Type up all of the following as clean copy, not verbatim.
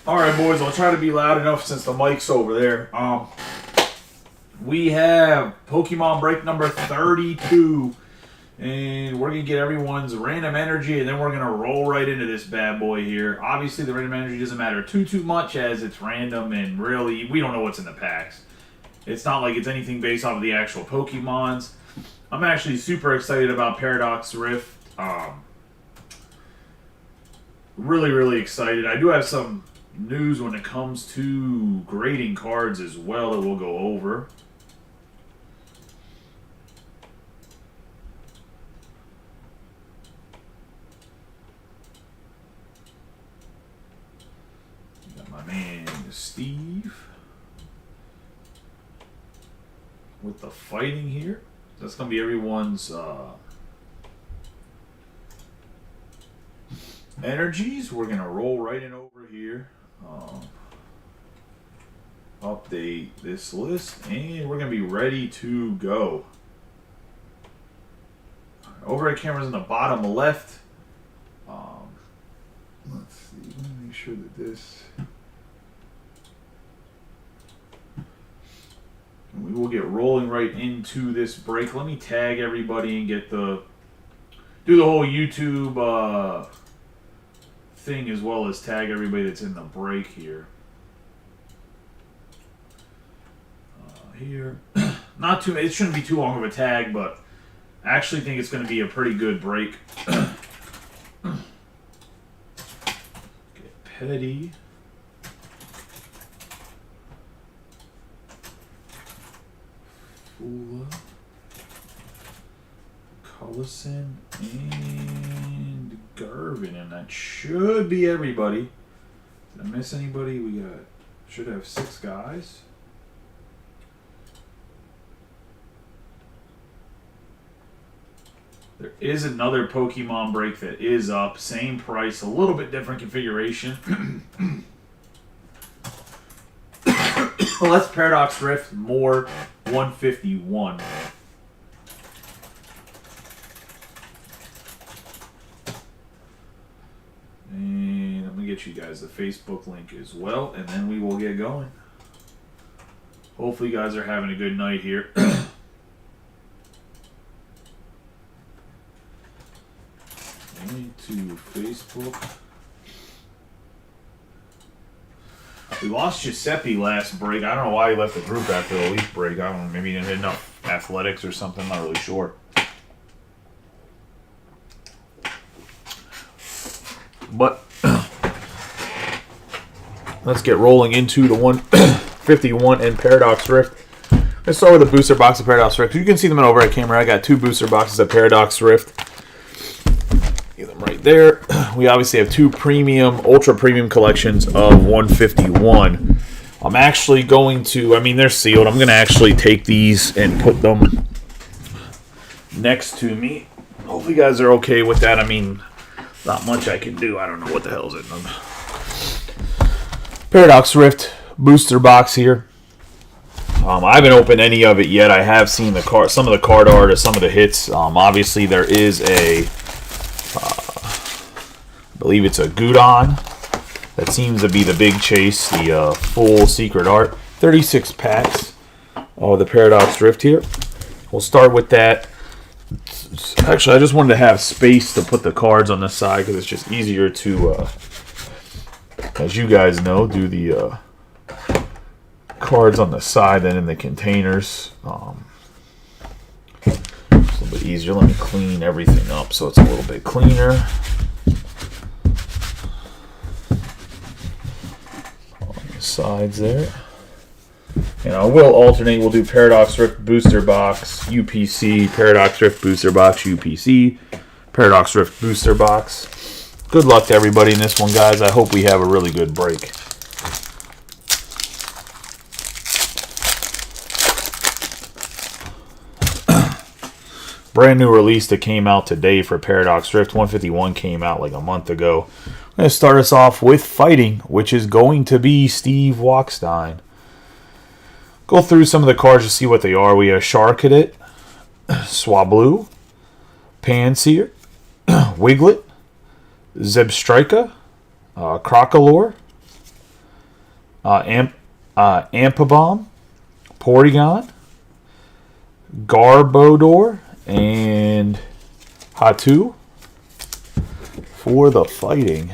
Alright, boys, I'll try to be loud enough since the mic's over there. We have Pokemon break number 32. And we're going to get everyone's random energy, and then we're going to roll right into this bad boy here. Obviously, the random energy doesn't matter too much as it's random, and really, we don't know what's in the packs. It's not like it's anything based off of the actual Pokemons. I'm actually super excited about Paradox Rift. Really excited. I do have some news when it comes to grading cards as well that we'll go over. Got my man Steve with the fighting here. That's going to be everyone's energies. We're going to roll right in over here. Update this list, and we're going to be ready to go. Overhead cameras in the bottom left. Let's see. Let me make sure that this. And we will get rolling right into this break. Let me tag everybody and get do the whole YouTube thing as well as tag everybody that's in the break here. Here, not too. It shouldn't be too long of a tag, but I actually think it's going to be a pretty good break. Get Petty. Fula. Cullison. And Garvin. And that should be everybody. Did I miss anybody? We should have 6 guys. There is another Pokemon break that is up. Same price, a little bit different configuration. Well, that's Paradox Rift more 151. And I'm going to get you guys the Facebook link as well, and then we will get going. Hopefully you guys are having a good night here. To Facebook. We lost Giuseppe last break. I don't know why he left the group after the Elite break. I don't know. Maybe he didn't hit enough athletics or something. I'm not really sure. But let's get rolling into the 151 and Paradox Rift. Let's start with a booster box of Paradox Rift. You can see them in overhead camera. I got 2 booster boxes of Paradox Rift. Right there. We obviously have 2 ultra premium collections of 151. I'm actually going to, they're sealed. I'm going to actually take these and put them next to me. Hopefully you guys are okay with that. Not much I can do. I don't know what the hell's in them. Paradox Rift booster box here. I haven't opened any of it yet. I have seen some of the card art of some of the hits. Obviously there is I believe it's a Gudon. That seems to be the big chase, the full secret art. 36 packs of the Paradox Rift here. We'll start with that. Actually, I just wanted to have space to put the cards on this side because it's just easier to, as you guys know, do the cards on the side than in the containers. It's a little bit easier. Let me clean everything up so it's a little bit cleaner. Sides there, and I will alternate. We'll do Paradox Rift booster box UPC, Paradox Rift booster box UPC, Paradox Rift booster box. Good luck to everybody in this one, guys. I hope we have a really good break. Brand new release that came out today for Paradox Rift. 151 came out like a month ago. I'm going to start us off with fighting, which is going to be Steve Walkstein. Go through some of the cards to see what they are. We have Charcadet, Swablu, Panseer, Wiglet, Zebstrika, Crocolore, Ampabomb, Porygon, Garbodor, and Hatu. For the fighting,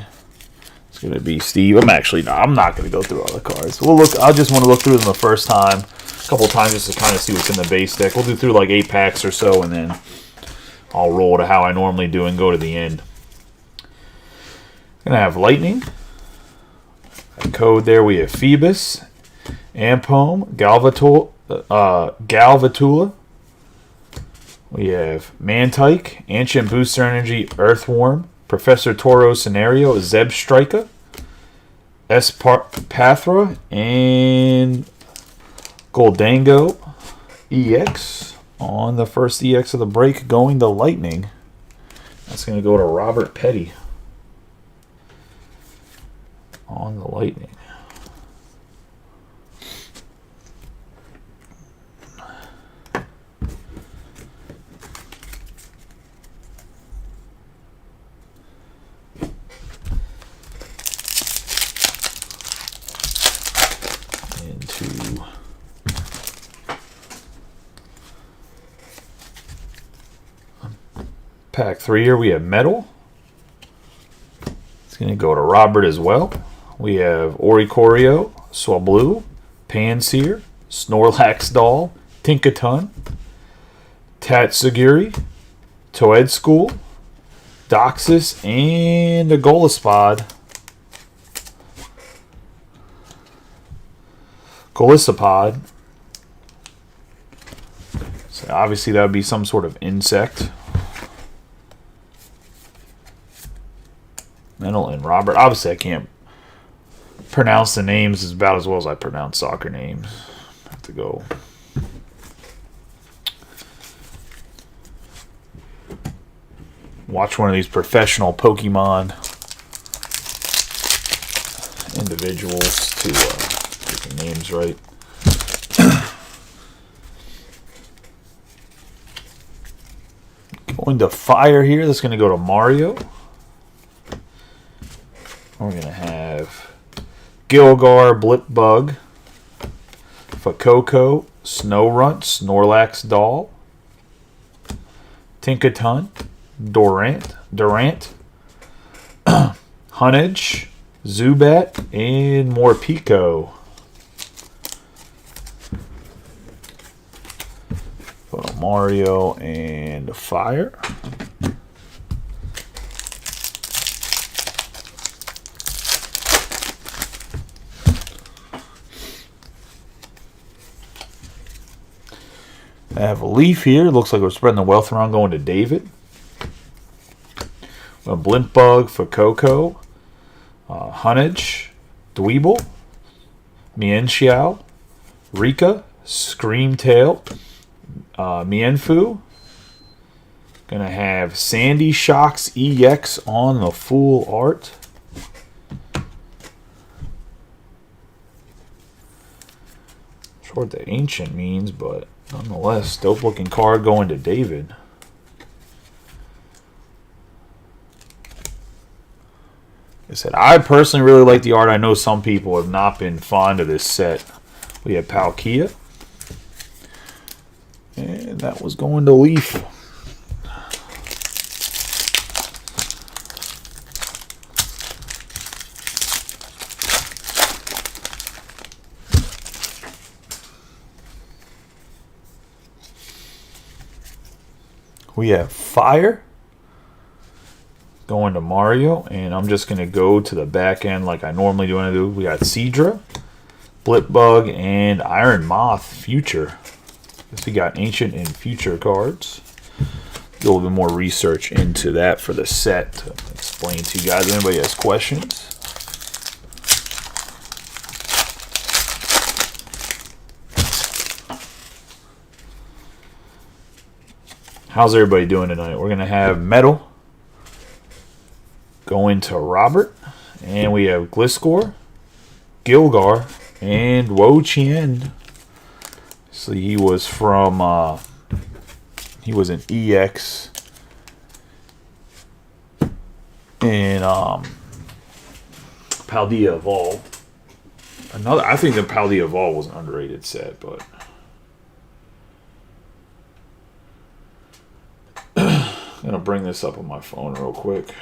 it's gonna be Steve. I'm not gonna go through all the cards. We'll look. I just want to look through them the first time, a couple times, just to kind of see what's in the base deck. We'll do through like 8 packs or so, and then I'll roll to how I normally do and go to the end. Gonna have Lightning. A code there. We have Phoebus, Ampom, Galvatula. We have Mantike, Ancient Booster Energy, Earthworm, Professor Toro Scenario, Zebstrika, Espathra, and Goldango EX on the first EX of the break, going to Lightning. That's going to go to Robert Petty on the Lightning. Into pack 3 here, we have Metal. It's going to go to Robert as well. We have Oricorio, Swablu, Panseer, Snorlax Doll, Tinkaton, Tatsugiri, Toedscool, Doxus, and a Golispod. Golisopod. So obviously that would be some sort of insect. Metal and Robert. Obviously I can't pronounce the names as about as well as I pronounce soccer names. I have to go. Watch one of these professional Pokemon individuals to get the names right. Going to Fire here. That's going to go to Mario. We're going to have Gilgar, Blipbug, Fuecoco, Snorunt, Snorlax Doll, Tinkaton, Durant, Huntage, Zubat, and Morpeko. Go to Mario and Fire. I have a Leaf here. Looks like we're spreading the wealth around, going to David. A Blipbug, Fuecoco, Huntage, Dweeble, Mienshao, Rika, Screamtail, Mienfoo. Gonna have Sandy Shocks EX on the full art. Not sure what the ancient means, but nonetheless, dope looking card going to David. I said, I personally really like the art. I know some people have not been fond of this set. We have Palkia. And that was going to Leaf. We have Fire going to Mario, and I'm just going to go to the back end like I normally do. We got Seadra, Blipbug, and Iron Moth Future. Guess we got Ancient and Future cards. Do a little bit more research into that for the set to explain to you guys. Anybody has questions? How's everybody doing tonight? We're going to have Metal going to Robert. And we have Gliscor, Gilgar, and Wo-Chien. So he was from, he was an EX in Paldea Evolved. Another, I think the Paldea Evolve was an underrated set, but I'm gonna bring this up on my phone real quick.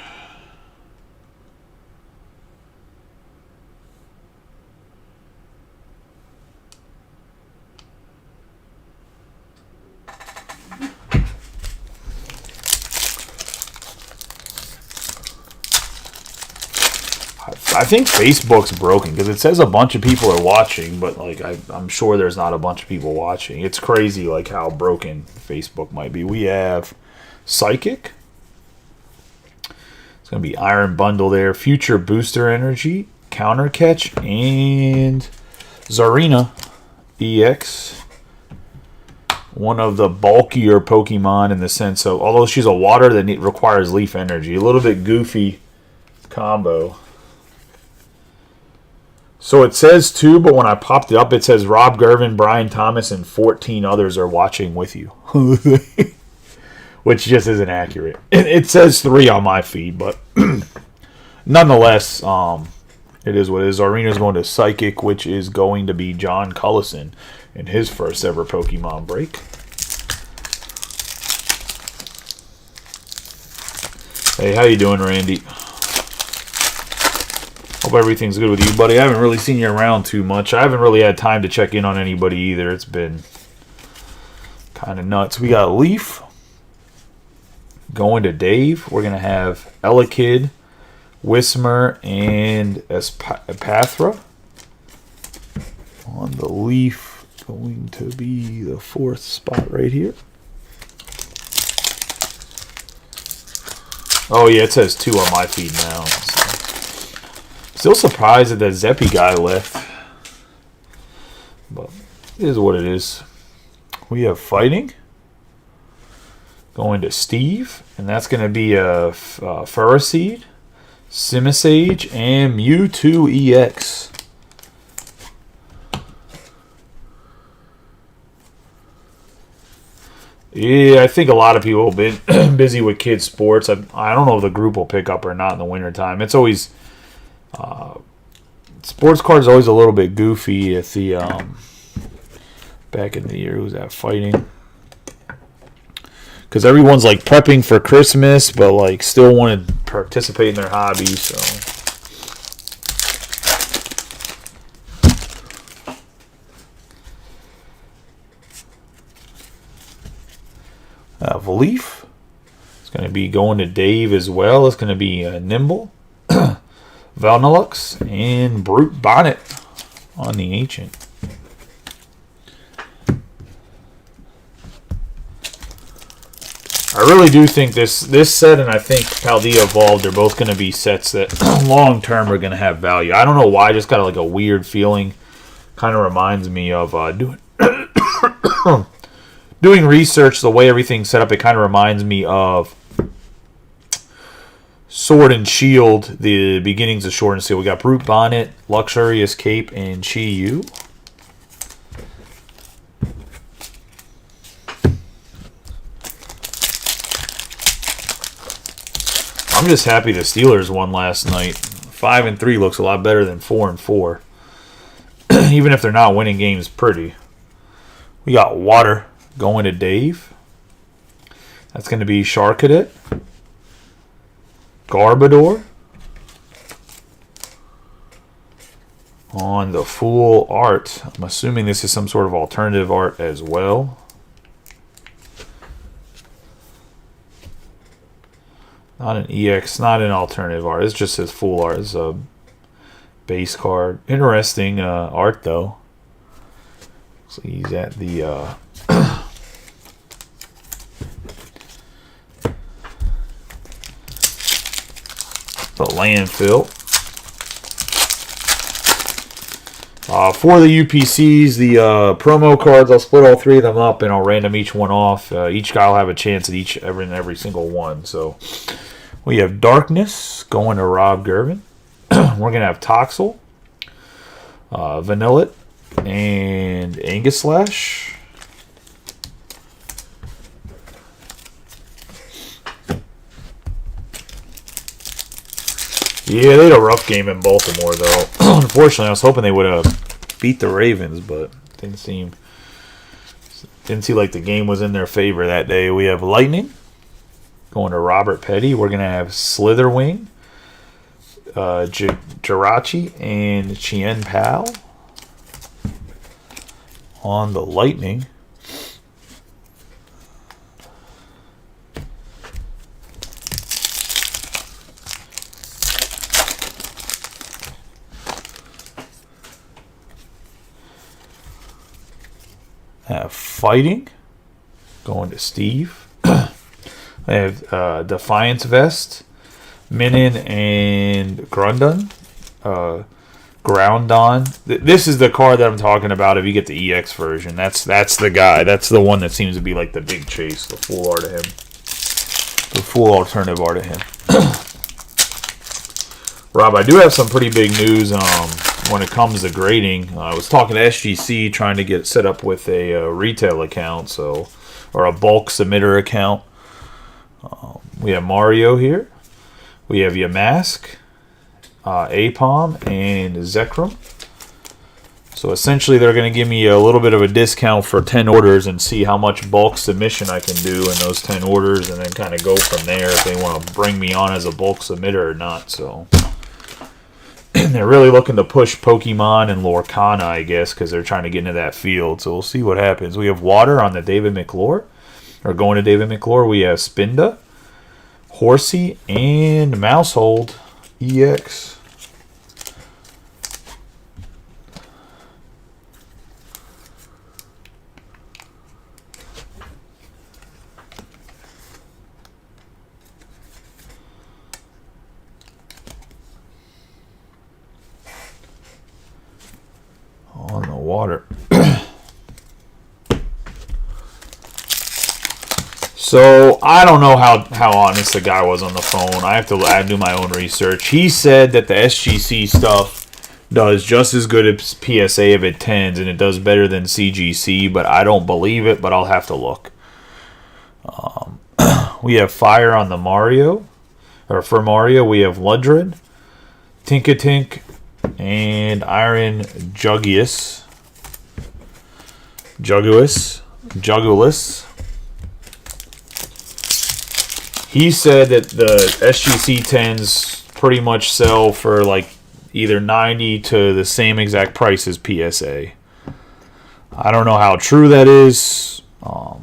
I think Facebook's broken because it says a bunch of people are watching, but like I'm sure there's not a bunch of people watching. It's crazy like how broken Facebook might be. We have Psychic. It's gonna be Iron Bundle there, Future Booster Energy, Counter Catch, and Zarina EX. One of the bulkier Pokemon in the sense of, although she's a water that requires leaf energy, a little bit goofy combo. So it says 2, but when I popped it up, it says Rob Gervin, Brian Thomas, and 14 others are watching with you. Which just isn't accurate. It says 3 on my feed, but nonetheless, it is what it is. Arena's going to Psychic, which is going to be John Cullison in his first ever Pokemon break. Hey, how you doing, Randy? Hope everything's good with you, buddy. I haven't really seen you around too much. I haven't really had time to check in on anybody either. It's been kind of nuts. We got Leaf going to Dave. We're going to have Elekid, Whismur, and Espathra. On the Leaf, going to be the 4th spot right here. Oh, yeah, it says 2 on my feed now. Still surprised that the Zeppy guy left. But it is what it is. We have Fighting. Going to Steve. And that's going to be a Ferroseed, Simisage, and Mewtwo EX. Yeah, I think a lot of people have been busy with kids' sports. I don't know if the group will pick up or not in the wintertime. It's always... sports cards always a little bit goofy at the back in the year. Who's that Fighting? Because everyone's like prepping for Christmas, but like still want to participate in their hobby. So Leaf. It's going to be going to Dave as well. It's going to be Nimble, Valnilux, and Brute Bonnet on the Ancient. I really do think this set and I think Paldea Evolved are both going to be sets that long term are going to have value. I don't know why, I just got like a weird feeling. Kind of reminds me of doing research, the way everything's set up. It kind of reminds me of Sword and Shield, the beginnings of Sword and Shield. We got Brute Bonnet, Luxurious Cape, and Chi-Yu. I'm just happy the Steelers won last night. 5-3 looks a lot better than 4-4. Even if they're not winning games pretty. We got Water going to Dave. That's going to be Charcadet, Garbodor. On the full art, I'm assuming this is some sort of alternative art as well. Not an EX, not an alternative art. It's just his full art. It's a base card. Interesting art, though. So he's at the the landfill. For the UPCs, the promo cards, I'll split all 3 of them up and I'll random each one off. Each guy will have a chance at every single one. So we have Darkness going to Rob Gervin. We're going to have Toxel, Vanillit, and Anguslash. Yeah, they had a rough game in Baltimore, though. Unfortunately, I was hoping they would have beat the Ravens, but didn't see like the game was in their favor that day. We have Lightning going to Robert Petty. We're going to have Slitherwing, Jirachi, and Chien Pao on the Lightning. Have Fighting going to Steve. I have Defiance Vest, Minin and Grundon. Groundon. This is the card that I'm talking about if you get the EX version. That's the guy. That's the one that seems to be like the big chase, the full art of him. The full alternative art of him. Rob, I do have some pretty big news when it comes to grading. I was talking to SGC trying to get set up with a retail account, or a bulk submitter account. We have Mario here. We have Yamask, Apom, and Zekrom. So essentially they're going to give me a little bit of a discount for 10 orders and see how much bulk submission I can do in those 10 orders, and then kind of go from there if they want to bring me on as a bulk submitter or not. So they're really looking to push Pokemon and Lorcana, I guess, because they're trying to get into that field. So we'll see what happens. We have Water on the David McClure, or going to David McClure. We have Spinda, Horsey, and Mousehold EX. On the Water. So I don't know how honest the guy was on the phone. I have to do my own research. He said that the SGC stuff does just as good as PSA if it tens, and it does better than CGC, but I don't believe it, but I'll have to look. We have Fire on the Mario, or for Mario, we have Ludred, Tinkatink, and Iron Jugulis. He said that the SGC 10s pretty much sell for like either 90 to the same exact price as PSA. I don't know how true that is, but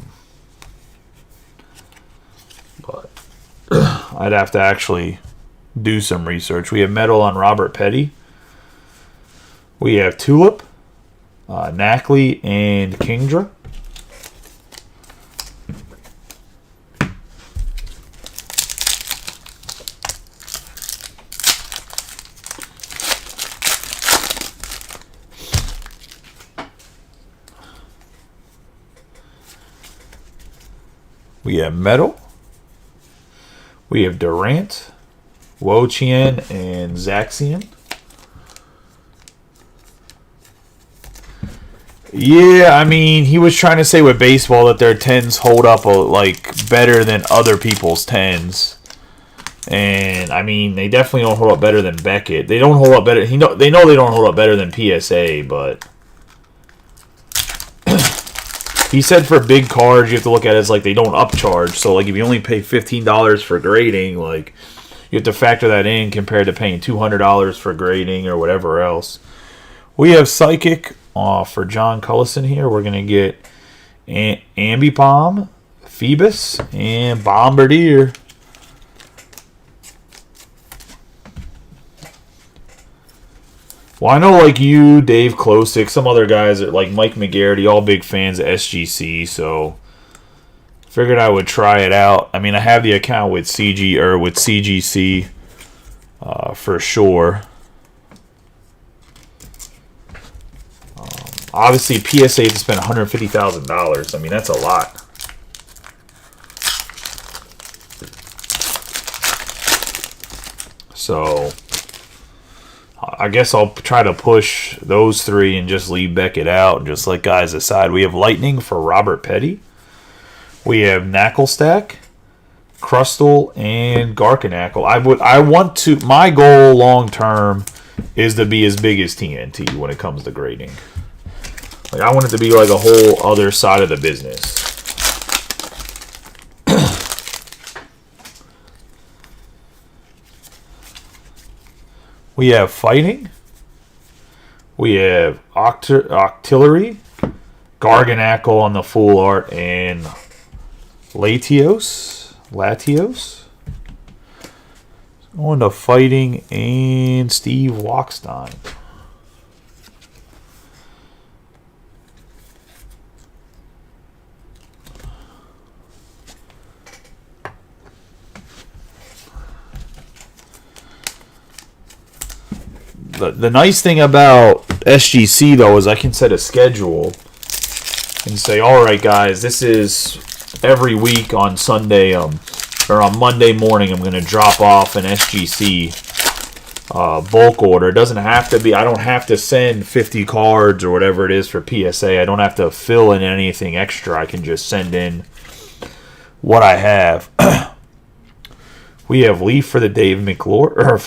I'd have to actually do some research. We have Metal on Robert Petty. We have Tulip, Knackley, and Kingdra. We have Metal. We have Durant, Wo-Chien, and Zaxian. Yeah, I mean, he was trying to say with baseball that their 10s hold up like better than other people's 10s. And I mean, they definitely don't hold up better than Beckett. They don't hold up better. They know they don't hold up better than PSA, but he said for big cards you have to look at it as like they don't upcharge. So like if you only pay $15 for grading, like you have to factor that in compared to paying $200 for grading or whatever else. We have Psychic for John Cullison here. We're going to get Ambipom, Phoebus, and Bombardier. Well, I know like you, Dave Klosick, some other guys like Mike McGarity, all big fans of SGC, so figured I would try it out. I mean, I have the account with CGC for sure. Obviously, PSA to spend $150,000. I mean, that's a lot. So I guess I'll try to push those three and just leave Beckett out and just let guys decide. We have Lightning for Robert Petty. We have Knacklestack, Crustle, and Garkanackle. My goal long term is to be as big as TNT when it comes to grading. Like, I want it to be like a whole other side of the business. We have Fighting. We have Octillery, Garganackle on the full art, and Latios. Going to Fighting and Steve Walkstein. The nice thing about SGC, though, is I can set a schedule and say, all right, guys, this is every week on Sunday or on Monday morning, I'm going to drop off an SGC bulk order. It doesn't have to be, I don't have to send 50 cards or whatever it is for PSA. I don't have to fill in anything extra. I can just send in what I have. We have Leaf for Dave McClure.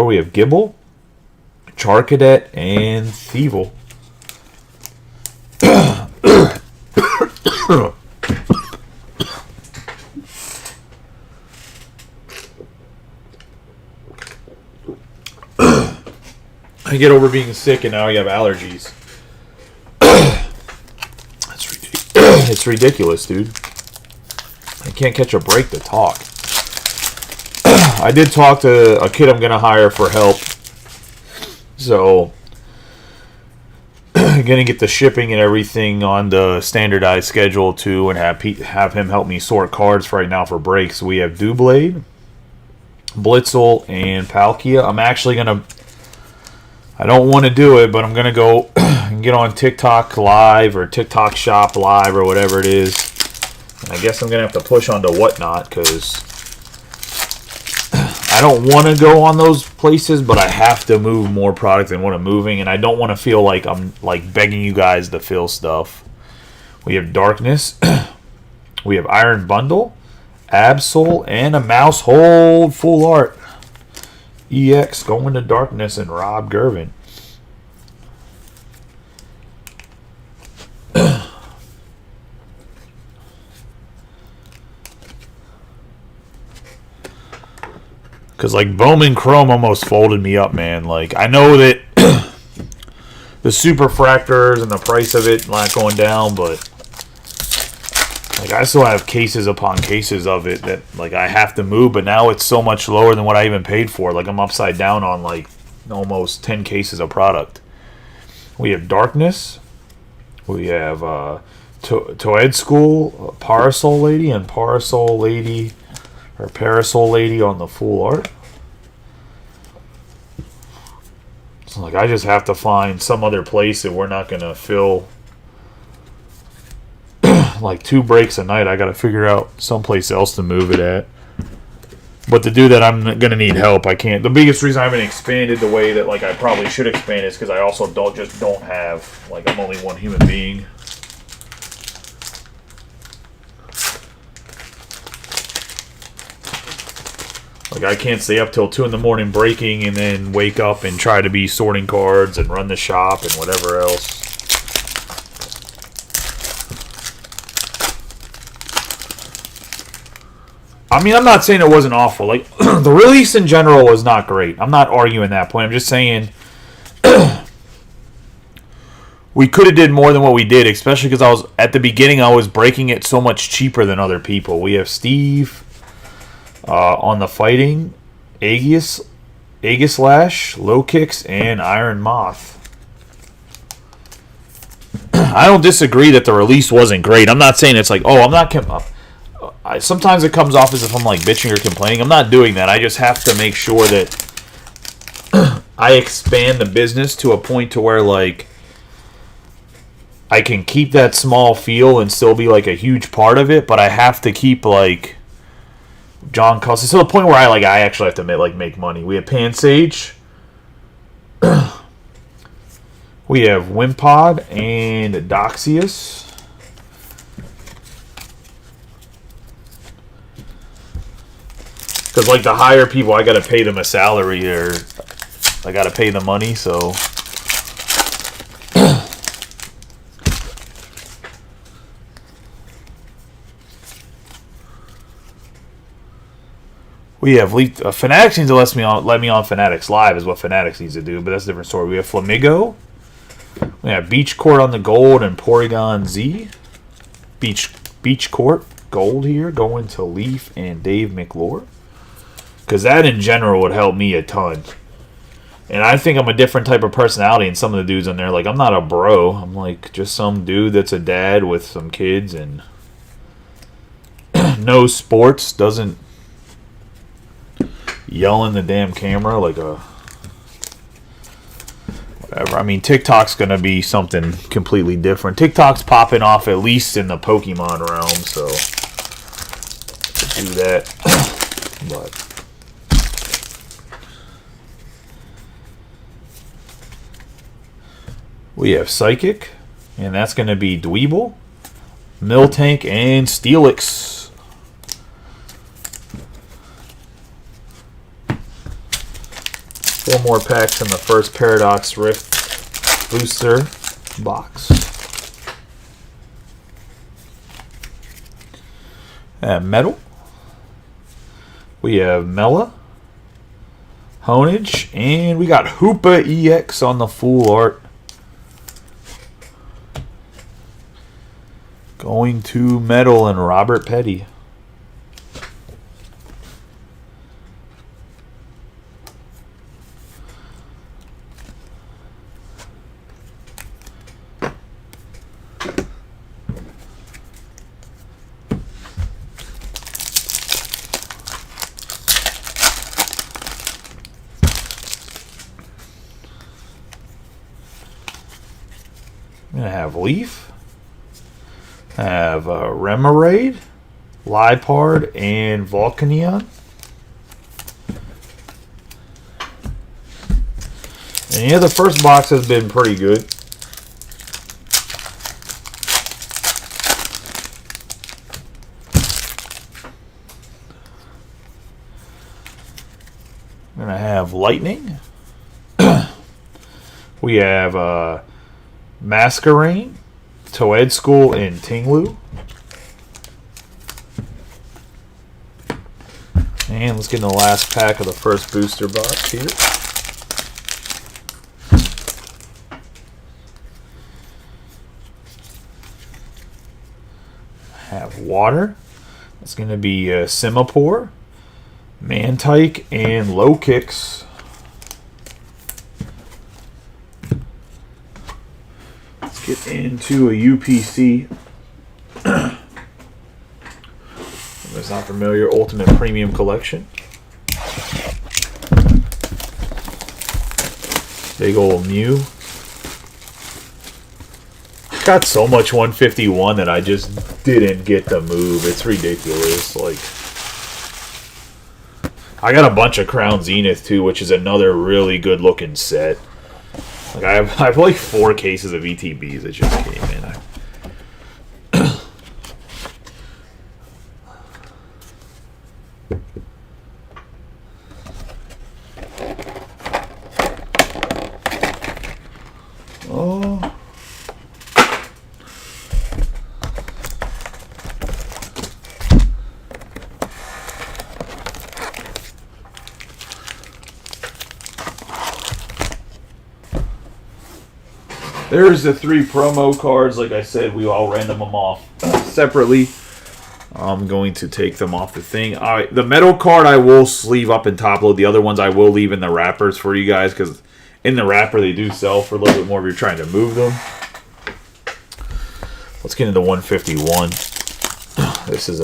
We have Gibble, Charcadet, and Thievel. I get over being sick and now you have allergies. It's ridiculous, dude. I can't catch a break to talk. I did talk to a kid I'm going to hire for help. So, going to get the shipping and everything on the standardized schedule too, and have him help me sort cards for right now for breaks. We have Doublade, Blitzel, and Palkia. I'm actually going to, I don't want to do it, but I'm going to go and get on TikTok Live or TikTok Shop Live or whatever it is. And I guess I'm going to have to push onto Whatnot because I don't want to go on those places, but I have to move more product than what I'm moving, and I don't want to feel like I'm like begging you guys to fill stuff. We have Darkness. We have Iron Bundle, Absol, and a Mousehold full art. EX going to Darkness and Rob Gervin. Because, like, Bowman Chrome almost folded me up, man. Like, I know that the Super Fractors and the price of it not going down, but, like, I still have cases upon cases of it that, like, I have to move, but now it's so much lower than what I even paid for. Like, I'm upside down on, like, almost 10 cases of product. We have Darkness. We have Toed School, Parasol Lady, and Parasol Lady on the full art. So, like, I just have to find some other place that we're not going to fill like 2 breaks a night. I got to figure out someplace else to move it at. But to do that, I'm going to need help. I can't. The biggest reason I haven't expanded the way that, like, I probably should expand is because I also don't have, like, I'm only one human being. Like, I can't stay up till 2 in the morning breaking and then wake up and try to be sorting cards and run the shop and whatever else. I mean, I'm not saying it wasn't awful. Like, the release in general was not great. I'm not arguing that point. I'm just saying we could have did more than what we did, especially because at the beginning I was breaking it so much cheaper than other people. We have Steve on the Fighting, Aegislash, Low Kicks, and Iron Moth. I don't disagree that the release wasn't great. I'm not saying it's like, oh, I'm not... sometimes it comes off as if I'm like bitching or complaining. I'm not doing that. I just have to make sure that I expand the business to a point to where, like, I can keep that small feel and still be like a huge part of it, but I have to keep, like, John Cousins to the point where I actually have to make money. We have Pansage. We have Wimpod and Doxius. Because, like, the higher people, I got to pay them a salary or I got to pay the money, so. We have Fanatics needs to let me on Fanatics Live is what Fanatics needs to do, but that's a different story. We have Flamigo. We have Beach Court on the gold and Porygon Z. Beach Court gold here going to Leaf and Dave McClure. Because that in general would help me a ton. And I think I'm a different type of personality than some of the dudes on there. Like, I'm not a bro. I'm like just some dude that's a dad with some kids and knows sports, doesn't yell in the damn camera like a whatever. I mean, TikTok's gonna be something completely different. TikTok's popping off at least in the Pokemon realm, so do that. But we have Psychic, and that's gonna be Dweeble, Miltank, and Steelix. 4 more packs in the first Paradox Rift booster box. Metal. We have Mela, Honage, and we got Hoopa EX on the full art. Going to Metal and Robert Petty. I'm going to have Leaf, have Remoraid, Liepard, and Volcanion. And yeah, the first box has been pretty good. I'm going to have Lightning. We have Masquerain, Toedscool, and Tinglu. And let's get in the last pack of the first booster box here. Have Water. It's going to be Simipour, Mantike, and Low Kicks. Get into a UPC. If it's not familiar, Ultimate Premium Collection. Big old Mew. Got so much 151 that I just didn't get the move. It's ridiculous. Like, I got a bunch of Crown Zenith too, which is another really good looking set. Like I have like 4 cases of ETBs that just came in. Oh. There's the 3 promo cards. Like I said, we all random them off separately. I'm going to take them off the thing. All right, the metal card I will sleeve up and top load. The other ones I will leave in the wrappers for you guys because in the wrapper they do sell for a little bit more if you're trying to move them. Let's get into 151. This is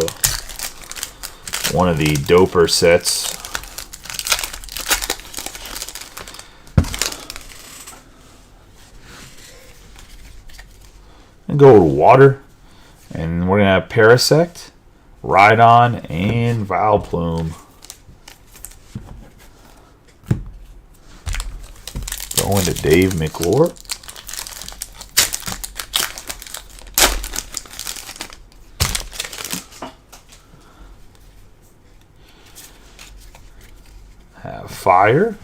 one of the doper sets. And go to Water. And we're going to have Parasect, Rhydon, and Vileplume. Going to Dave McClure. Fire.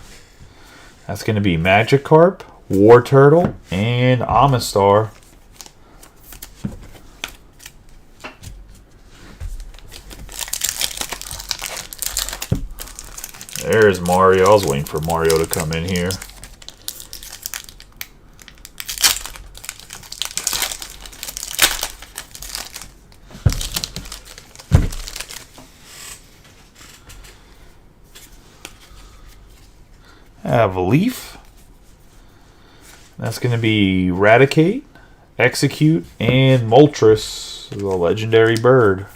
That's going to be Magikarp, War Turtle, and Amistar. There's Mario. I was waiting for Mario to come in here. I have Leaf. That's going to be Raticate, Execute, and Moltres, the legendary bird.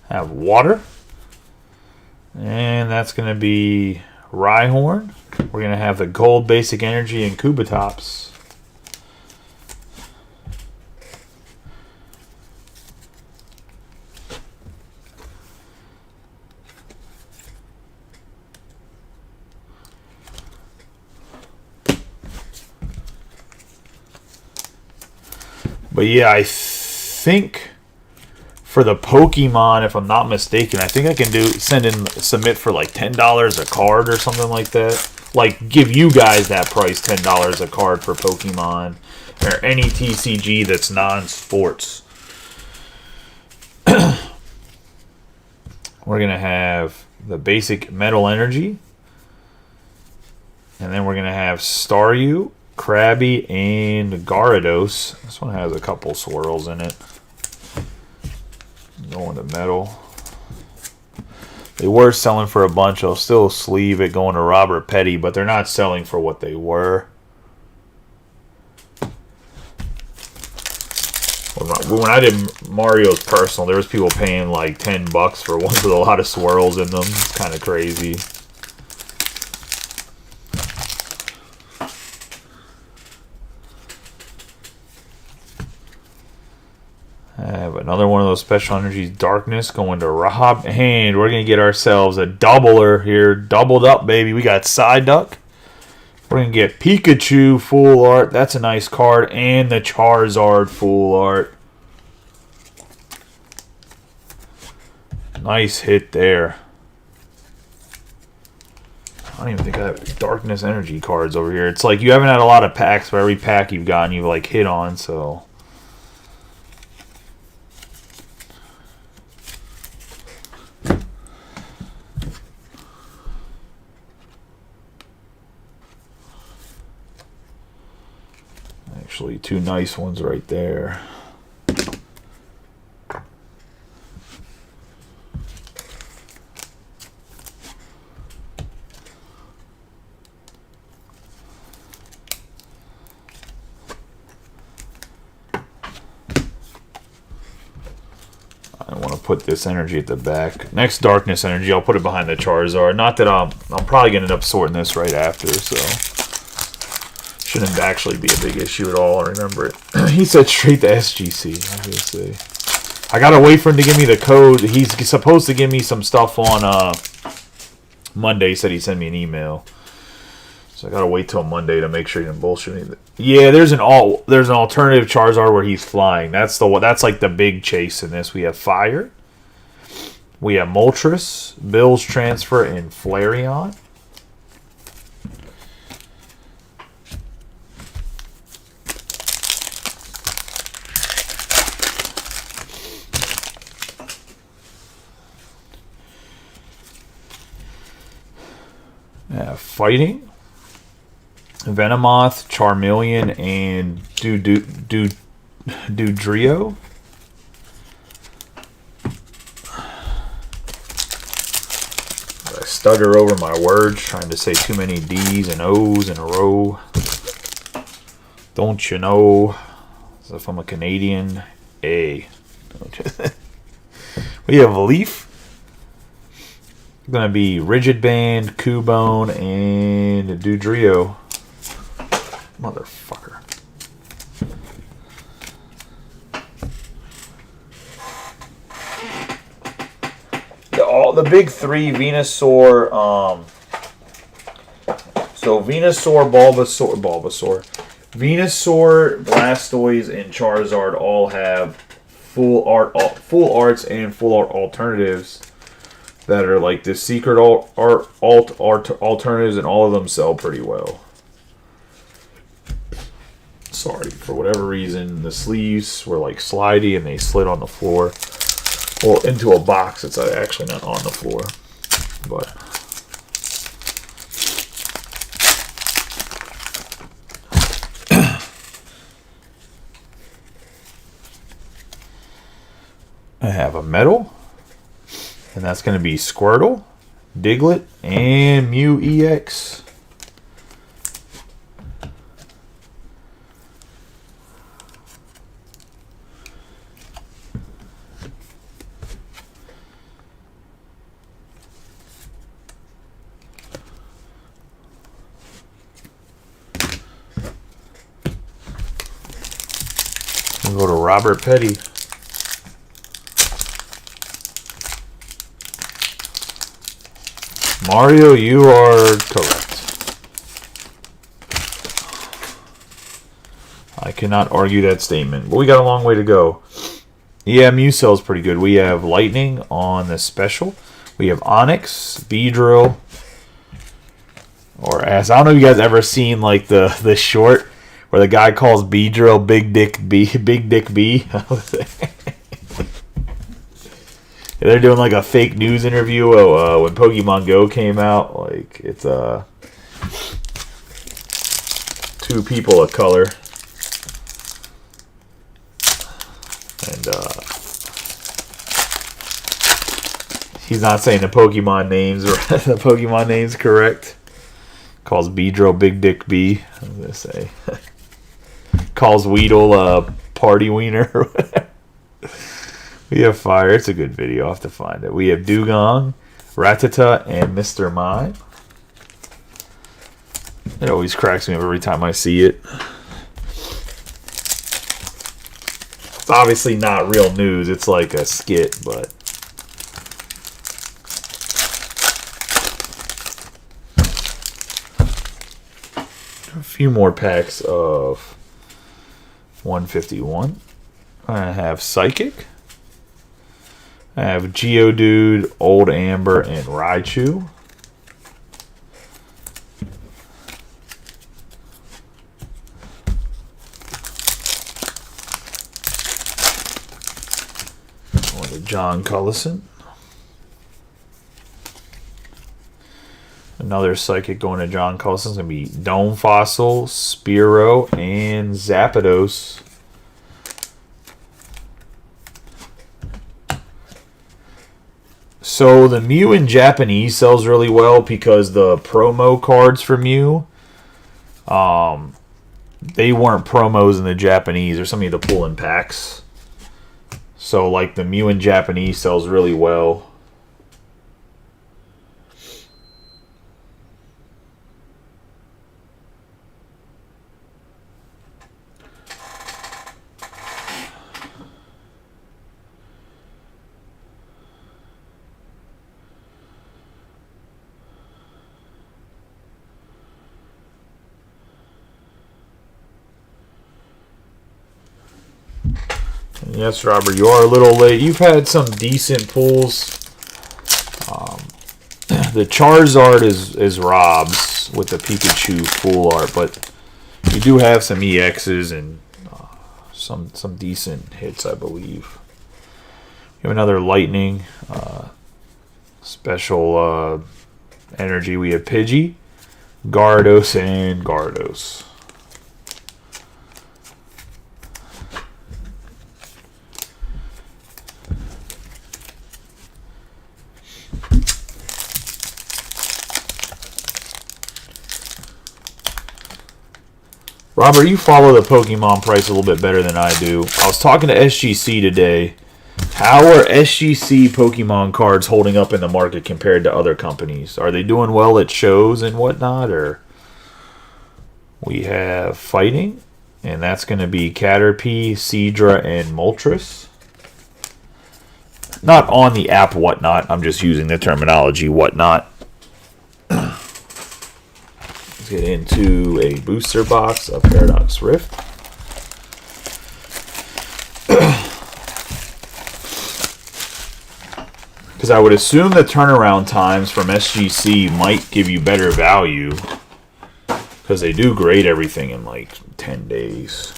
Have Water, and that's going to be Rhyhorn. We're going to have the Gold Basic Energy and Kubatops. But yeah, I think for the Pokemon, if I'm not mistaken, I think I can submit for like $10 a card or something like that. Like, give you guys that price, $10 a card for Pokemon or any TCG that's non-sports. We're going to have the basic Metal Energy. And then we're going to have Staryu, Krabby, and Gyarados. This one has a couple swirls in it. Going to Metal. They were selling for a bunch. I'll still sleeve it going to Robert Petty, but they're not selling for what they were. When I did Mario's personal, there was people paying like $10 for ones with a lot of swirls in them. It's kind of crazy. I have another one of those special energies, Darkness, going to Rob. And we're going to get ourselves a doubler here. Doubled up, baby. We got Psyduck. We're going to get Pikachu full art. That's a nice card. And the Charizard full art. Nice hit there. I don't even think I have Darkness Energy cards over here. It's like you haven't had a lot of packs, but every pack you've gotten, you've like hit on, so... Actually, two nice ones right there. I want to put this energy at the back. Next Darkness Energy, I'll put it behind the Charizard. Not that I'm probably going to end up sorting this right after, so... Shouldn't actually be a big issue at all. I remember it. He said straight to SGC. I was gonna say. I gotta wait for him to give me the code. He's supposed to give me some stuff on Monday. He said he'd send me an email. So I gotta wait till Monday to make sure he didn't bullshit me. Yeah, there's an alternative Charizard where he's flying. That's like the big chase in this. We have Fire. We have Moltres, Bill's Transfer, and Flareon. Fighting, Venomoth, Charmeleon, and Dodrio. I stutter over my words, trying to say too many D's and O's in a row. Don't you know? As if I'm a Canadian. A. We have Leaf. Gonna be Rigid Band, Cubone, and Dodrio. Motherfucker. The big three Venusaur So Venusaur, Venusaur, Blastoise, and Charizard all have full arts and full art alternatives that are like the secret alternatives, and all of them sell pretty well. Sorry, for whatever reason, the sleeves were like slidey and they slid on the floor. Well, into a box. It's actually not on the floor, but. I have a Metal, and that's going to be Squirtle, Diglett, and Mew EX. We'll go to Robert Petty. Mario, you are correct. I cannot argue that statement. But we got a long way to go. Yeah, Mew sells pretty good. We have Lightning on the special. We have Onyx, Beedrill, or as I don't know if you guys ever seen like the short where the guy calls Beedrill Big Dick B. They're doing like a fake news interview when Pokemon Go came out. Like it's two people of color, and he's not saying the Pokemon names the Pokemon names correct. Calls Beedrill Big Dick B. I was gonna say calls Weedle Party Wiener. Or whatever. We have Fire. It's a good video. I'll have to find it. We have Dugong, Rattata, and Mr. Mime. It always cracks me up every time I see it. It's obviously not real news. It's like a skit, but... a few more packs of 151. I have Psychic. I have Geodude, Old Amber, and Raichu. Going to John Cullison. Another Psychic going to John Cullison is going to be Dome Fossil, Spearow, and Zapdos. So the Mew in Japanese sells really well because the promo cards for Mew, they weren't promos in the Japanese. There's something to pull in packs. So like the Mew in Japanese sells really well. Yes, Robert, you are a little late. You've had some decent pulls. The Charizard is Rob's with the Pikachu full art, but you do have some EXs and some decent hits, I believe. We have another Lightning special energy. We have Pidgey, Gyarados, and Gyarados. Robert, you follow the Pokemon price a little bit better than I do. I was talking to SGC today. How are SGC Pokemon cards holding up in the market compared to other companies? Are they doing well at shows and whatnot? Or we have Fighting, and that's going to be Caterpie, Seadra, and Moltres. Not on the app whatnot. I'm just using the terminology whatnot. Let's get into a booster box of Paradox Rift. Because I would assume the turnaround times from SGC might give you better value. Because they do grade everything in like 10 days.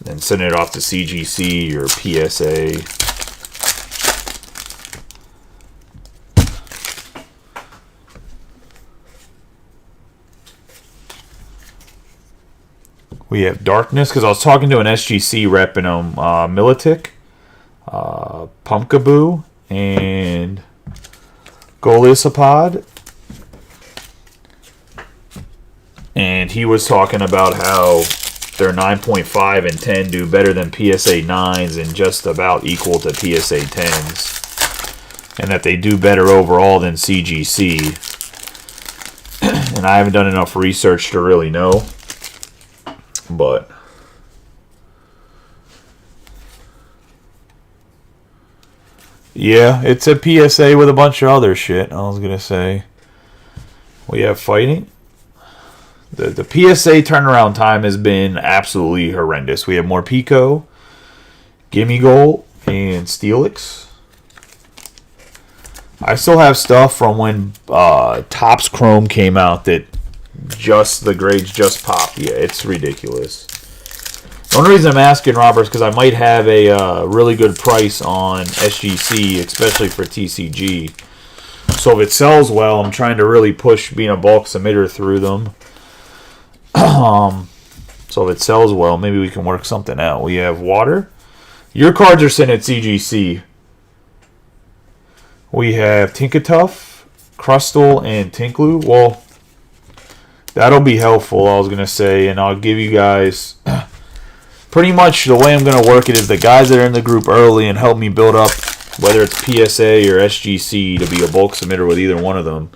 Then send it off to CGC or PSA. We have Darkness, because I was talking to an SGC rep in Militic, Pumpkaboo, and Golisopod. And he was talking about how their 9.5 and 10 do better than PSA 9s and just about equal to PSA 10s. And that they do better overall than CGC. And I haven't done enough research to really know. But yeah, it's a PSA with a bunch of other shit. I was gonna say we have fighting. The PSA turnaround time has been absolutely horrendous. We have more Pico, Gimme Goal, and Steelix. I still have stuff from when Topps Chrome came out that the grades just popped. Yeah, it's ridiculous. The only reason I'm asking, Robert, is because I might have a really good price on SGC, especially for TCG. So if it sells well, I'm trying to really push being a bulk submitter through them. So if it sells well, maybe we can work something out. We have Water. Your cards are sent at CGC. We have Tinkatuff, Crustle, and Tinklu. Well, that'll be helpful, I was going to say, and I'll give you guys pretty much the way I'm going to work it is the guys that are in the group early and help me build up, whether it's PSA or SGC, to be a bulk submitter with either one of them.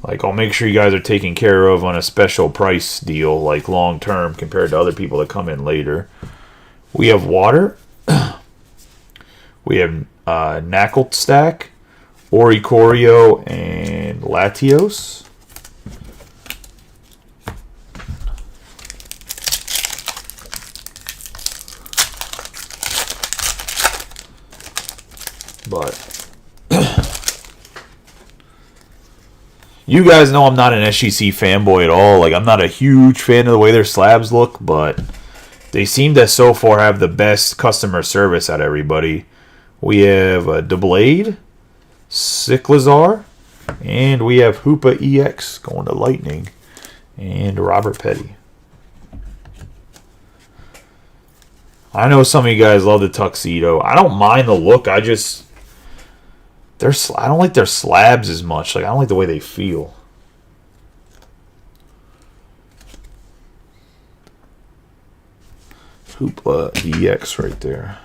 Like, I'll make sure you guys are taken care of on a special price deal, like long term, compared to other people that come in later. We have Water. We have Knuckle Stack, Oricorio, and Latios. But you guys know I'm not an SGC fanboy at all. Like, I'm not a huge fan of the way their slabs look, but they seem to so far have the best customer service out of everybody. We have DeBlade, Cyclizar, and we have Hoopa EX going to Lightning, and Robert Petty. I know some of you guys love the tuxedo. I don't mind the look. I don't like their slabs as much. Like, I don't like the way they feel. Hoopla EX right there.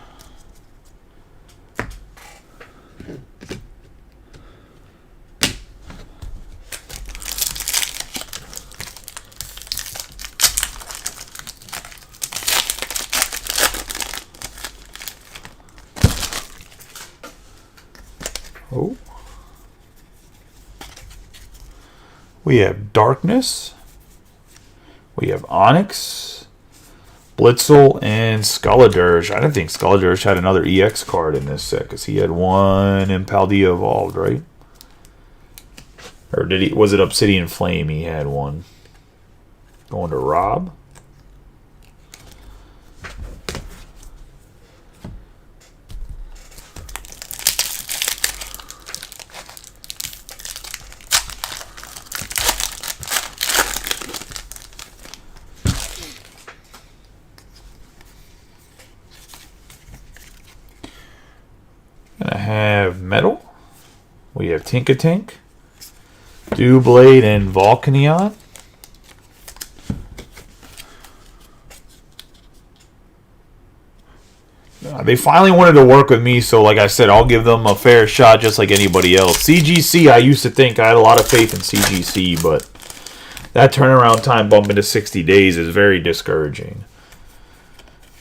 Oh. We have Darkness. We have Onyx, Blitzel, and Skulladirge. I didn't think Skulladirge had another EX card in this set because he had one in Paldea Evolved, right? Or did he? Was it Obsidian Flame? He had one. Going to Rob. Gonna have Metal. We have Tinkatink, Doublade, and Volcanion. They finally wanted to work with me, so like I said, I'll give them a fair shot just like anybody else. CGC, I used to think I had a lot of faith in CGC, but that turnaround time bump into 60 days is very discouraging.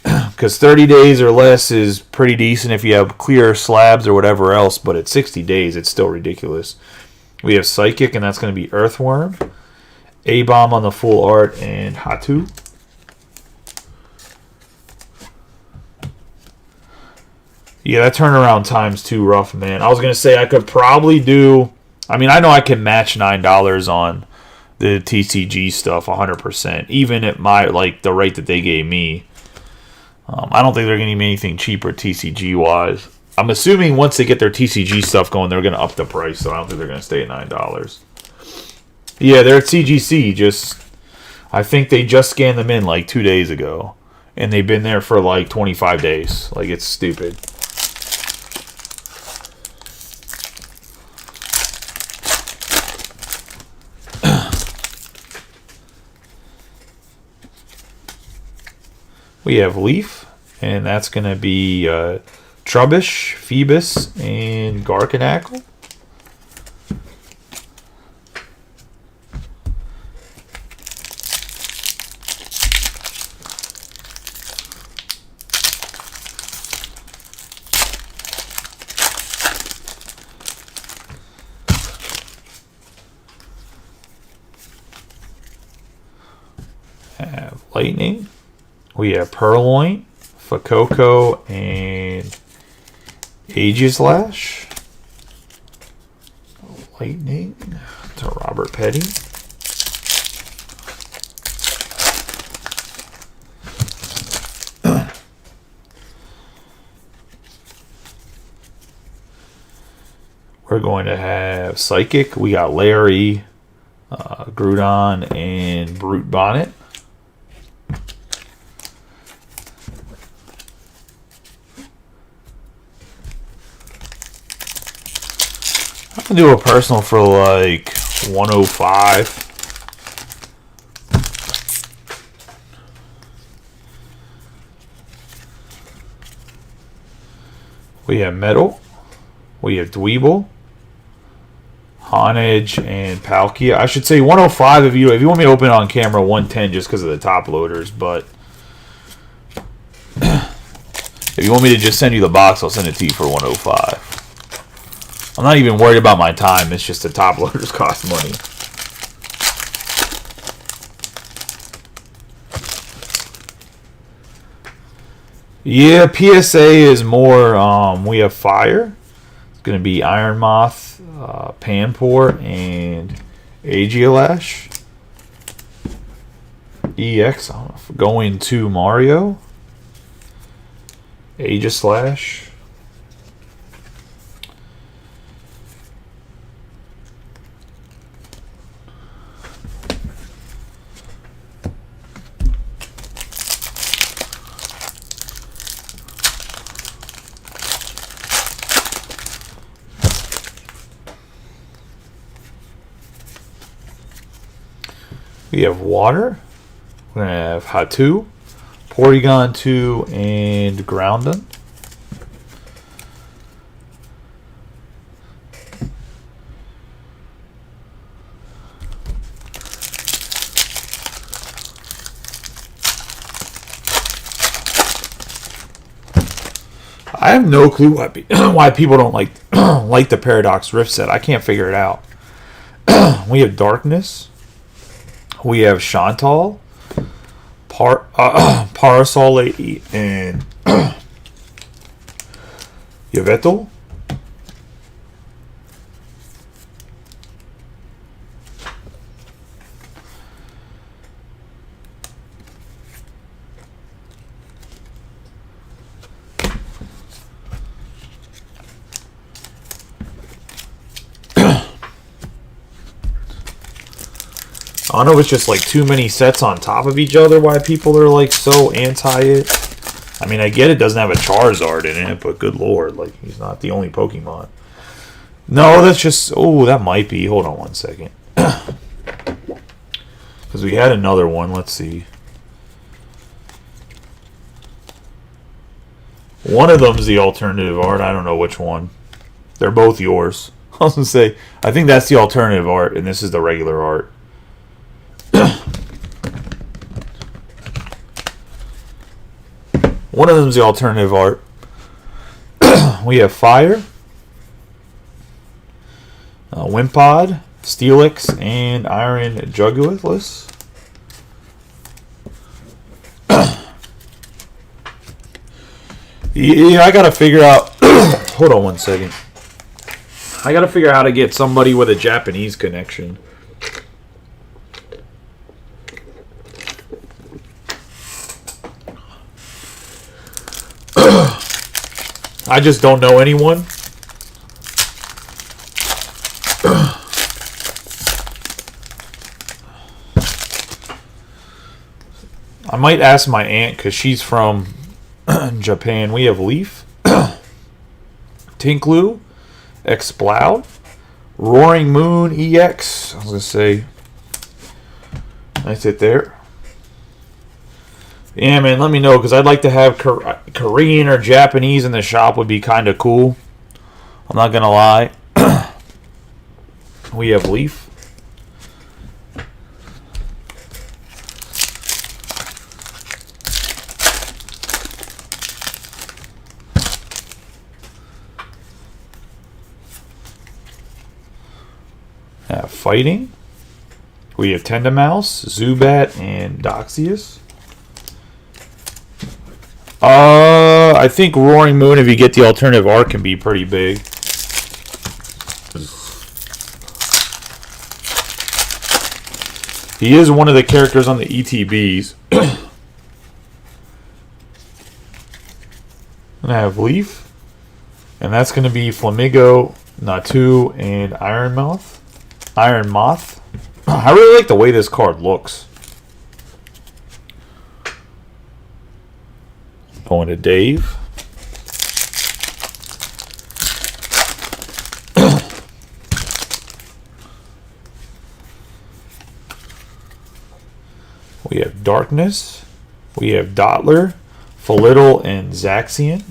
Because 30 days or less is pretty decent if you have clear slabs or whatever else, but at 60 days, it's still ridiculous. We have Psychic, and that's going to be Earthworm. A-Bomb on the full art, and Hatu. Yeah, that turnaround time's too rough, man. I was going to say I could probably do... I mean, I know I can match $9 on the TCG stuff 100%, even at my the rate that they gave me. I don't think they're going to give me anything cheaper TCG-wise. I'm assuming once they get their TCG stuff going, they're going to up the price, so I don't think they're going to stay at $9. Yeah, they're at CGC. I think they just scanned them in like 2 days ago, and they've been there for like 25 days. Like, it's stupid. We have Leaf, and that's going to be Trubbish, Phoebus, and Garkanackle. Have Lightning. We have Purloin, Fuecoco, and Aegislash. Lightning to Robert Petty. We're going to have Psychic. We got Larry, Groudon, and Brute Bonnet. I'm going to do a personal for like 105. We have Metal. We have Dweeble, Honedge, and Palkia. I should say 105 if you want me to open it on camera, 110 just because of the top loaders, but if you want me to just send you the box, I'll send it to you for 105. I'm not even worried about my time. It's just the top loaders cost money. Yeah, PSA is more. We have Fire. It's going to be Iron Moth, Panpour, and Aegislash. EX going to Mario. Aegislash. We have Water. We're going to have Hatu, Porygon 2, and Groudon. I have no clue why people don't like like the Paradox Rift set. I can't figure it out. We have Darkness. We have Chantal, Parasol, and Yveltal. I don't know if it's just like too many sets on top of each other why people are like so anti it. I mean, I get it doesn't have a Charizard in it, but good lord, like he's not the only Pokemon. No, that's just... Oh, that might be. Hold on one second. Because we had another one. Let's see. One of them's the alternative art. I don't know which one. They're both yours. I was going to say, I think that's the alternative art, and this is the regular art. One of them's the alternative art. We have Fire, Wimpod, Steelix, and Iron Jugulus. Yeah, I gotta figure out. Hold on one second. I gotta figure out how to get somebody with a Japanese connection. I just don't know anyone. I might ask my aunt because she's from Japan. We have Leaf, Tinklu, Exploud, Roaring Moon EX. I was going to say, nice hit there. Yeah, man, let me know because I'd like to have Korean or Japanese in the shop would be kind of cool. I'm not going to lie. We have Leaf. Fighting. We have Tendamaus, Zubat, and Doxius. I think Roaring Moon, if you get the alternative art, can be pretty big. He is one of the characters on the ETBs. And I have Leaf. And that's going to be Flamigo, Natu, and Iron Moth. I really like the way this card looks. Going to Dave. We have Darkness. We have Dottler, Falidal, and Zaxian.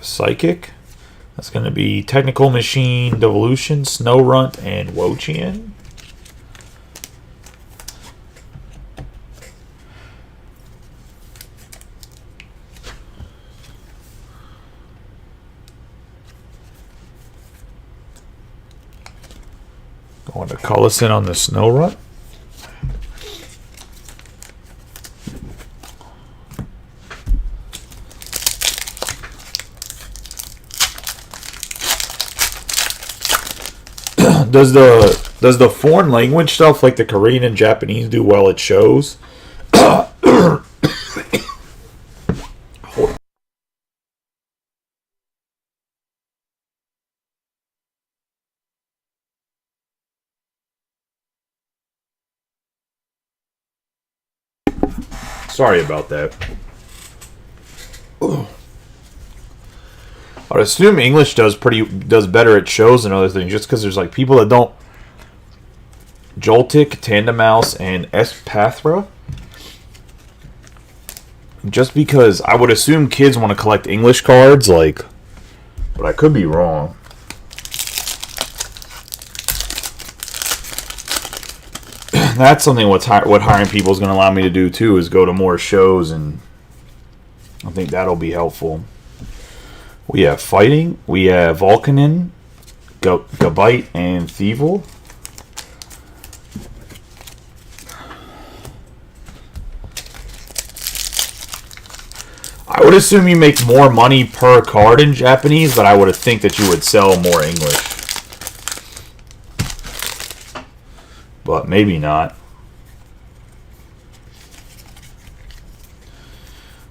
Psychic. That's going to be Technical Machine, Devolution, Snorunt, and Wochian. Going to Cullison on the Snorunt. Does the foreign language stuff like the Korean and Japanese do well at shows? Sorry about that. I would assume English does better at shows and other things, just because there's like people that don't. Joltik, Tandemaus, and Espathra. Just because I would assume kids want to collect English cards, like, but I could be wrong. That's something what hiring people is going to allow me to do too, is go to more shows, and I think that'll be helpful. We have Fighting, we have Volcanin, Gabite, and Thievel. I would assume you make more money per card in Japanese, but I would think that you would sell more English. But maybe not.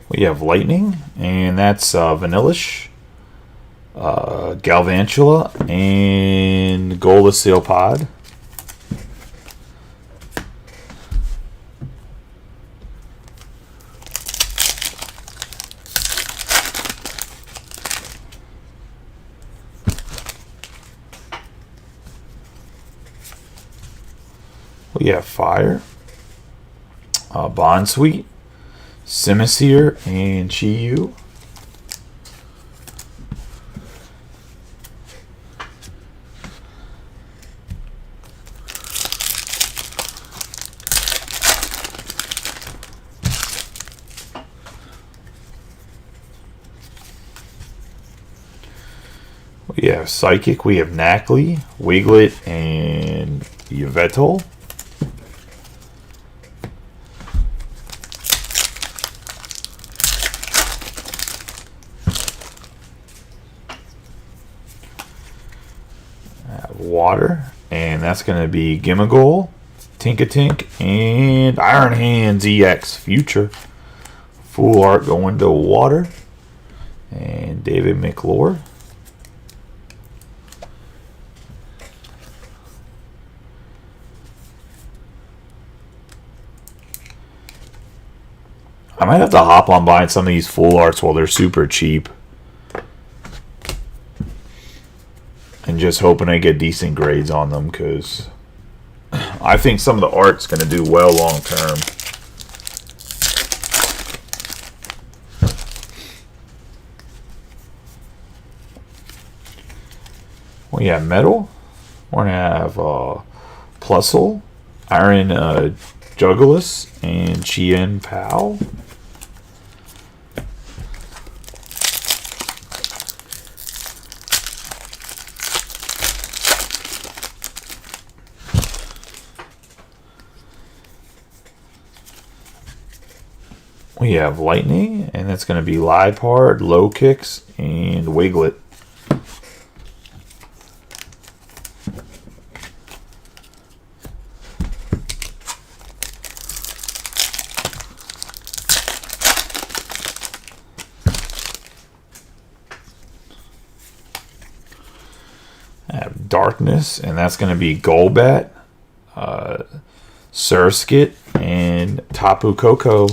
We have Lightning, and that's Vanillish, Galvantula, and Golisopod. We have Fire, Bonsweet, Simisear, and Chiyu. We have Psychic, we have Nacli, Wiglet, and Yveltal. Water, and that's going to be Gimmighoul, Tinkatink, and Iron Hands EX Future. Full art going to Water, and David McClure. I might have to hop on buying some of these full arts while they're super cheap. And just hoping I get decent grades on them, because I think some of the art's going to do well long term. We have Metal. We're going to have Plusle, Iron Jugulis, and Chien Pao. We have Lightning, and that's going to be Liepard, Low Kicks, and Wiglet. I have Darkness, and that's going to be Golbat, Surskit, and Tapu Koko.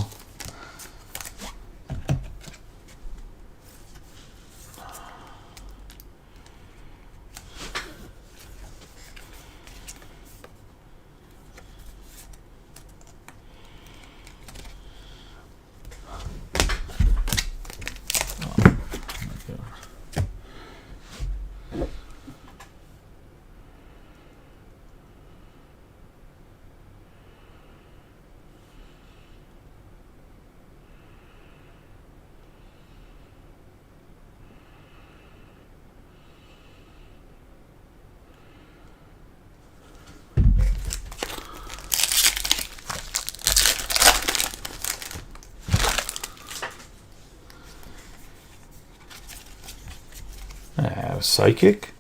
I have Psychic.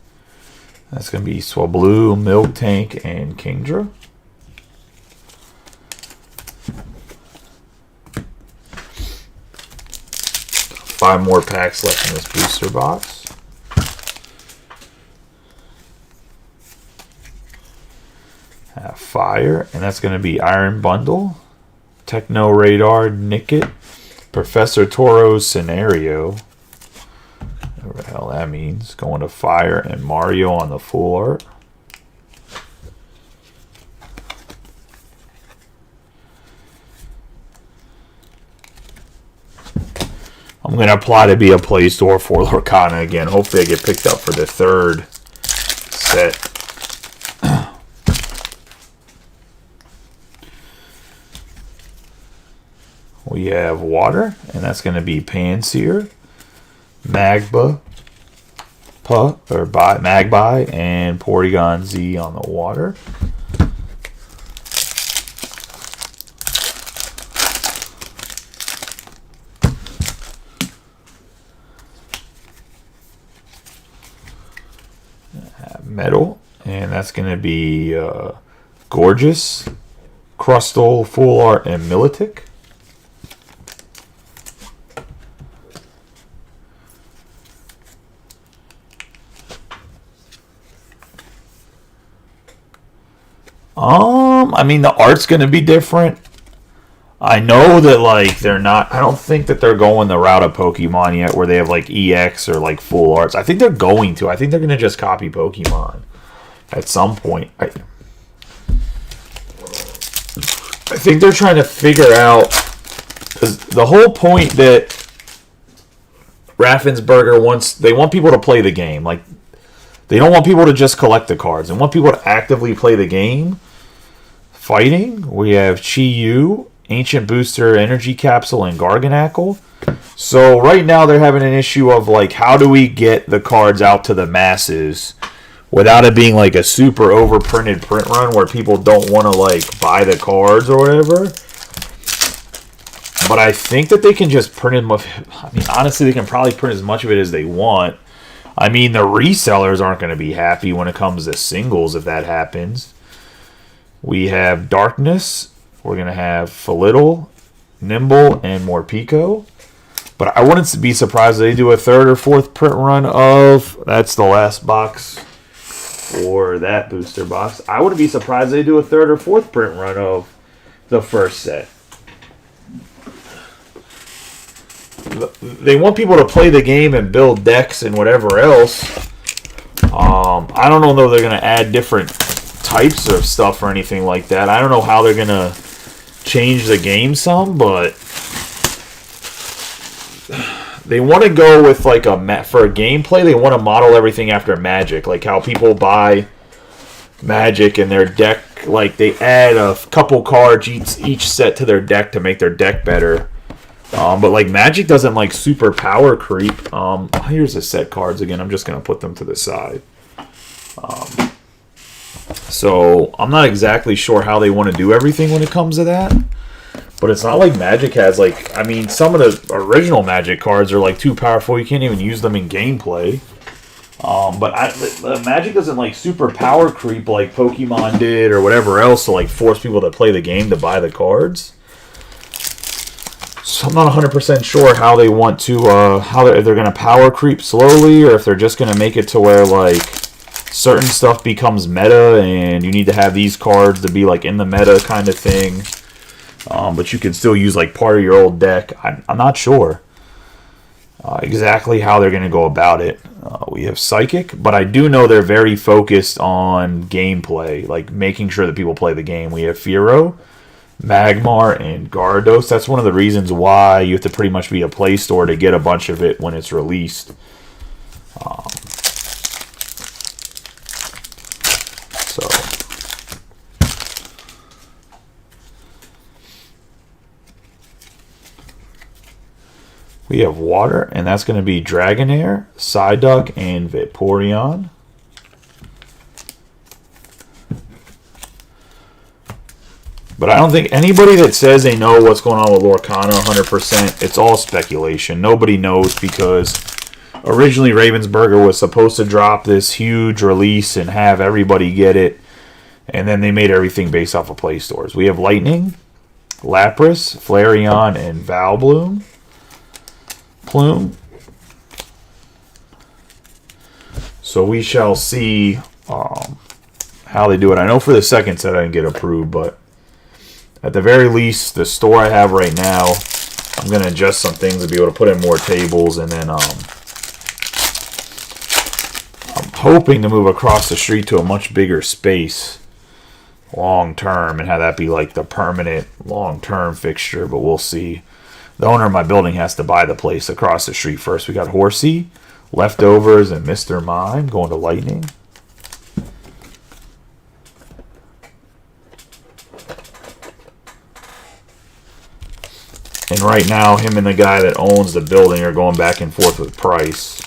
That's going to be Swablu, Miltank, and Kingdra. Five more packs left in this booster box. I have Fire, and that's going to be Iron Bundle, Techno Radar, Nickit, Professor Toro's Scenario. Whatever the hell that means. Going to Fire, and Mario on the full art. I'm going to apply to be a Play Store for Lorcana again. Hopefully I get picked up for the third set. We have Water, and that's going to be Panseer, Magpie, and Porygon Z on the Water. Metal, and that's going to be Gorgeous, Crustle, Full Art, and Milotic. I mean, the art's going to be different. I know that, like, they're not... I don't think that they're going the route of Pokemon yet, where they have, like, EX or, like, full arts. I think they're going to. I think they're going to just copy Pokemon at some point. I think they're trying to figure out... Because the whole point that Raffensperger wants... They want people to play the game. Like, they don't want people to just collect the cards. They want people to actively play the game. Fighting, we have Chi-Yu, Ancient Booster, Energy Capsule, and Garganacl. So right now they're having an issue of like, how do we get the cards out to the masses without it being like a super overprinted print run where people don't want to like buy the cards or whatever. But I think that they can just print I mean, honestly, they can probably print as much of it as they want. I mean, the resellers aren't going to be happy when it comes to singles if that happens. We have Darkness. We're going to have Felidal, Nimble, and Morpeko. But I wouldn't be surprised if they do a third or fourth print run of... That's the last box for that booster box. I wouldn't be surprised if they do a third or fourth print run of the first set. They want people to play the game and build decks and whatever else. I don't know if they're going to add different types of stuff or anything like that. I don't know how they're going to change the game some, but they want to go with like for a gameplay, they want to model everything after Magic, like how people buy Magic and their deck, like they add a couple cards each set to their deck to make their deck better. But like Magic doesn't like super power creep. Here's the set cards again. I'm just gonna put them to the side. So I'm not exactly sure how they want to do everything when it comes to that. But it's not like Magic has like, I mean, some of the original Magic cards are like too powerful. You can't even use them in gameplay. But Magic doesn't like super power creep like Pokemon did or whatever else to like force people to play the game to buy the cards. So I'm not 100% sure how they want to, if they're going to power creep slowly or if they're just going to make it to where like certain stuff becomes meta and you need to have these cards to be like in the meta kind of thing. But you can still use like part of your old deck. I'm not sure exactly how they're going to go about it. We have Psychic, but I do know they're very focused on gameplay, like making sure that people play the game. We have Fearow, Magmar, and Gyarados. That's one of the reasons why you have to pretty much be a Play Store to get a bunch of it when it's released. We have Water, and that's going to be Dragonair, Psyduck, and Vaporeon. But I don't think anybody that says they know what's going on with Lorcana 100%, it's all speculation. Nobody knows because originally Ravensburger was supposed to drop this huge release and have everybody get it. And then they made everything based off of Play Stores. We have Lightning, Lapras, Flareon, and Valbloom. Plume. So we shall see how they do it. I know for the second set I didn't get approved, but at the very least, the store I have right now, I'm going to adjust some things to be able to put in more tables, and then I'm hoping to move across the street to a much bigger space long term and have that be like the permanent long term fixture, but we'll see. The owner of my building has to buy the place across the street first. We got Horsey, Leftovers, and Mr. Mime going to Lightning. And right now, him and the guy that owns the building are going back and forth with price.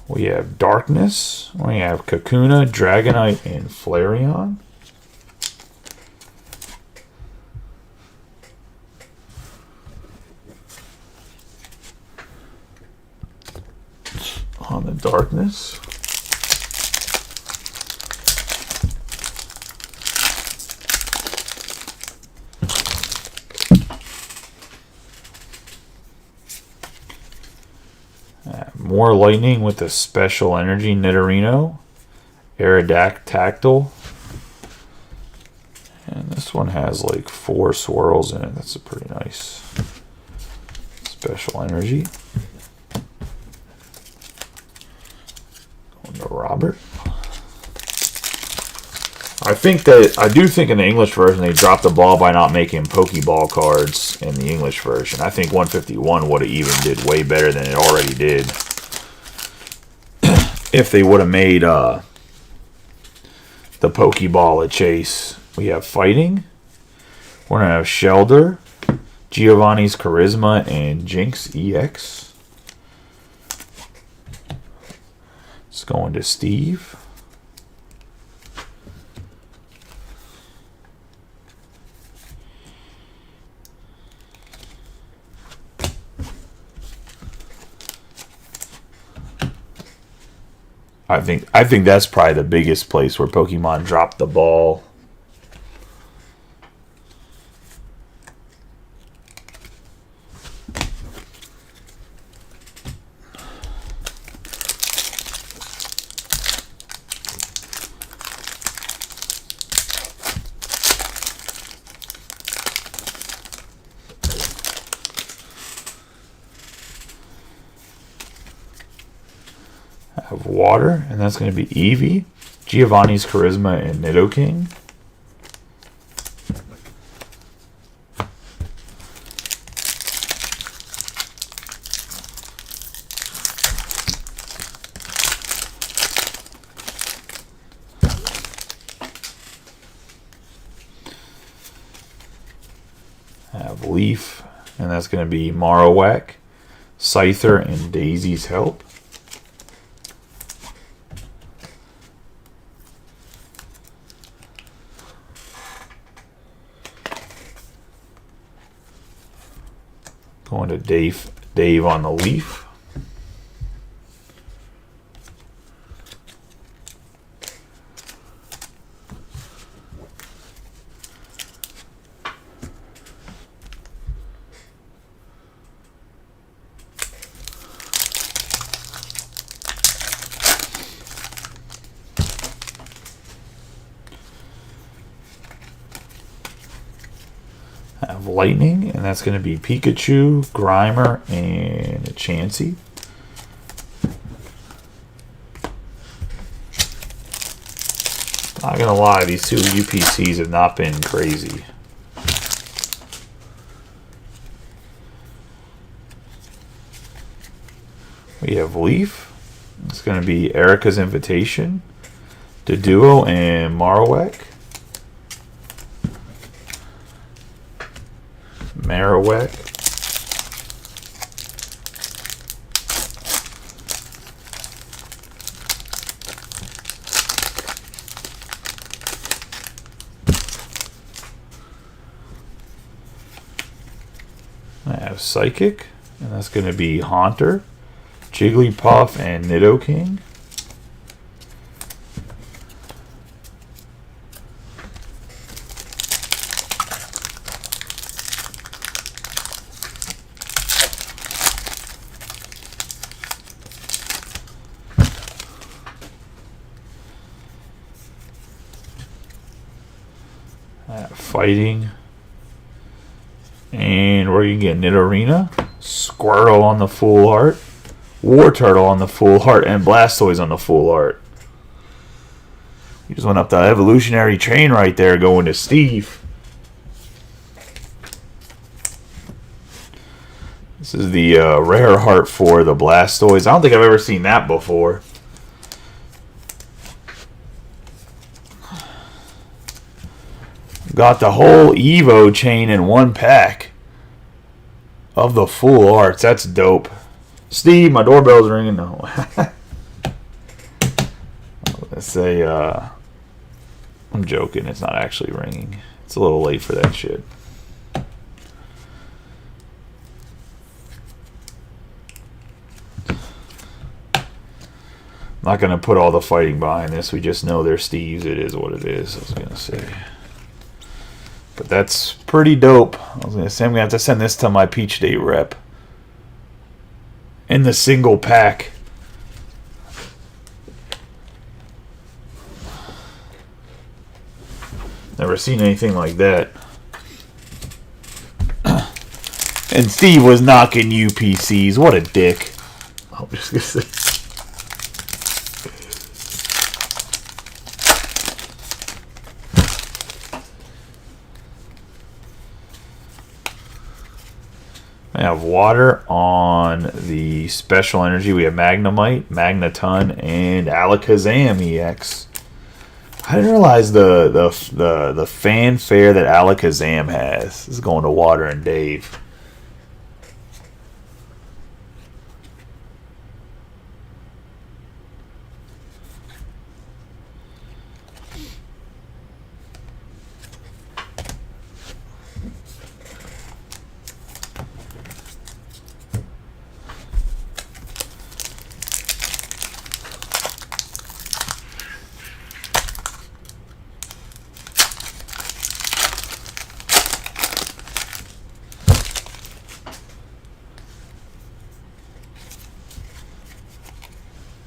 We have Darkness. We have Kakuna, Dragonite, and Flareon. On the Darkness. More Lightning with a Special Energy, Nidorino, Aerodactyl, and this one has like 4 swirls in it. That's a pretty nice Special Energy. Going to Robert. I do think in the English version they dropped the ball by not making Pokeball cards in the English version. I think 151 would have even did way better than it already did. If they would have made the Pokeball of Chase. We have Fighting. We're going to have Shelder, Giovanni's Charisma, and Jinx EX. It's going to Steve. I think that's probably the biggest place where Pokemon dropped the ball. Have Water, and that's going to be Eevee, Giovanni's Charisma, and Nidoking. Have Leaf, and that's going to be Marowak, Scyther, and Daisy's Help. Going to Dave on the Leaf. Have Lightning, and that's going to be Pikachu, Grimer, and a Chansey. Not going to lie, these two UPCs have not been crazy. We have Leaf. It's going to be Erica's Invitation, Doduo, and Marowak. Marowak. I have Psychic, and that's going to be Haunter, Jigglypuff, and Nidoking. Fighting, and we're gonna get Nidorina, Squirtle on the full art, Wartortle on the full art, and Blastoise on the full art. You just went up the evolutionary train right there, going to Steve. This is the rare heart for the Blastoise. I don't think I've ever seen that before. Got the whole Evo chain in one pack of the full arts. That's dope. Steve, my doorbell's ringing. No. Let's say, I'm joking. It's not actually ringing. It's a little late for that shit. I'm not going to put all the fighting behind this. We just know they're Steve's. It is what it is, I was going to say. But that's pretty dope. I was going to say I'm going to have to send this to my Peach Day rep. In the single pack. Never seen anything like that. And Steve was knocking UPCs. What a dick. I'm just going to say. I have Water on the Special Energy. We have Magnemite, Magneton, and Alakazam EX. I didn't realize the fanfare that Alakazam has. This is going to Water and Dave.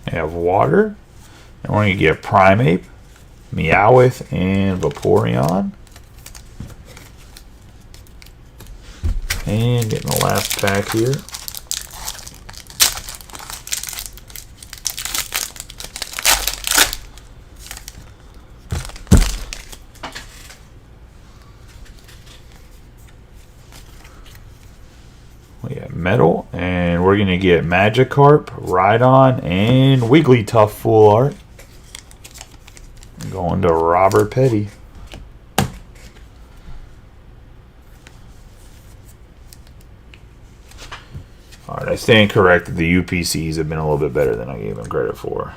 We have Water. And we're going to get Primeape, Meowth, and Vaporeon. And getting the last pack here. We have Metal, and we're going to get Magikarp, Rhydon, and Wigglytuff full art. Going to Robert Petty. Alright, I stand corrected. The UPCs have been a little bit better than I gave them credit for.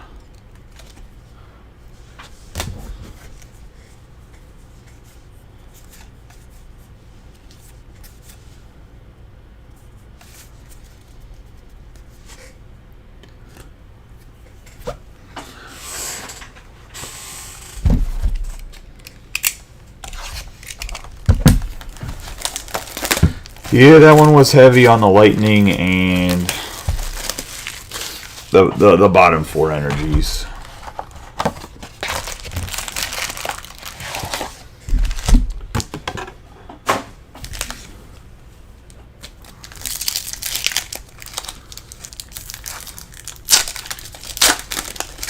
Yeah, that one was heavy on the lightning and the bottom four energies.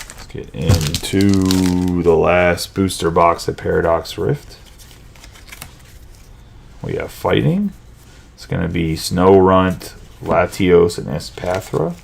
Let's get into the last booster box at Paradox Rift. We have Fighting. It's going to be Snorunt, Latios, and Espathra.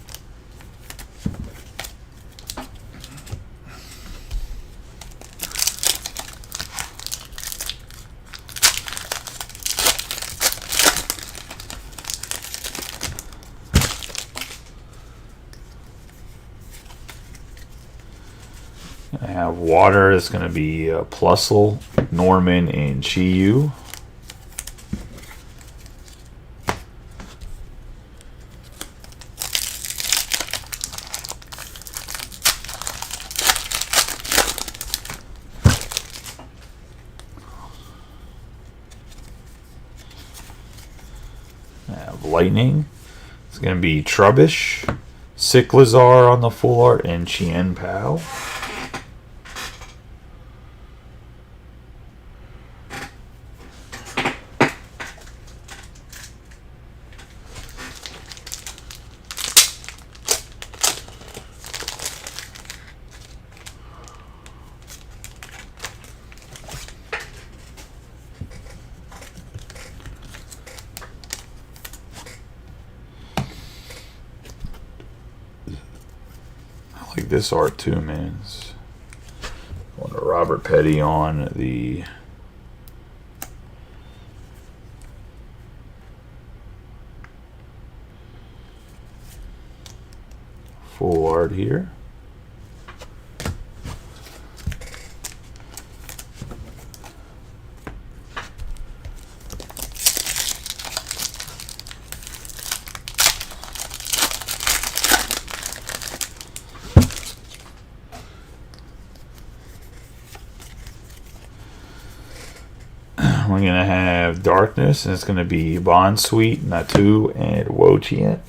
I have Water. It's going to be Plusle, Norman, and Chi-Yu. Lightning. It's going to be Trubbish, Cyclizar on the full art, and Chien Pao. Like this art too, man. It's going to Robert Petty on the full art here. We're going to have Darkness, and it's going to be Bonsweet, Natu, and Wo-Chien.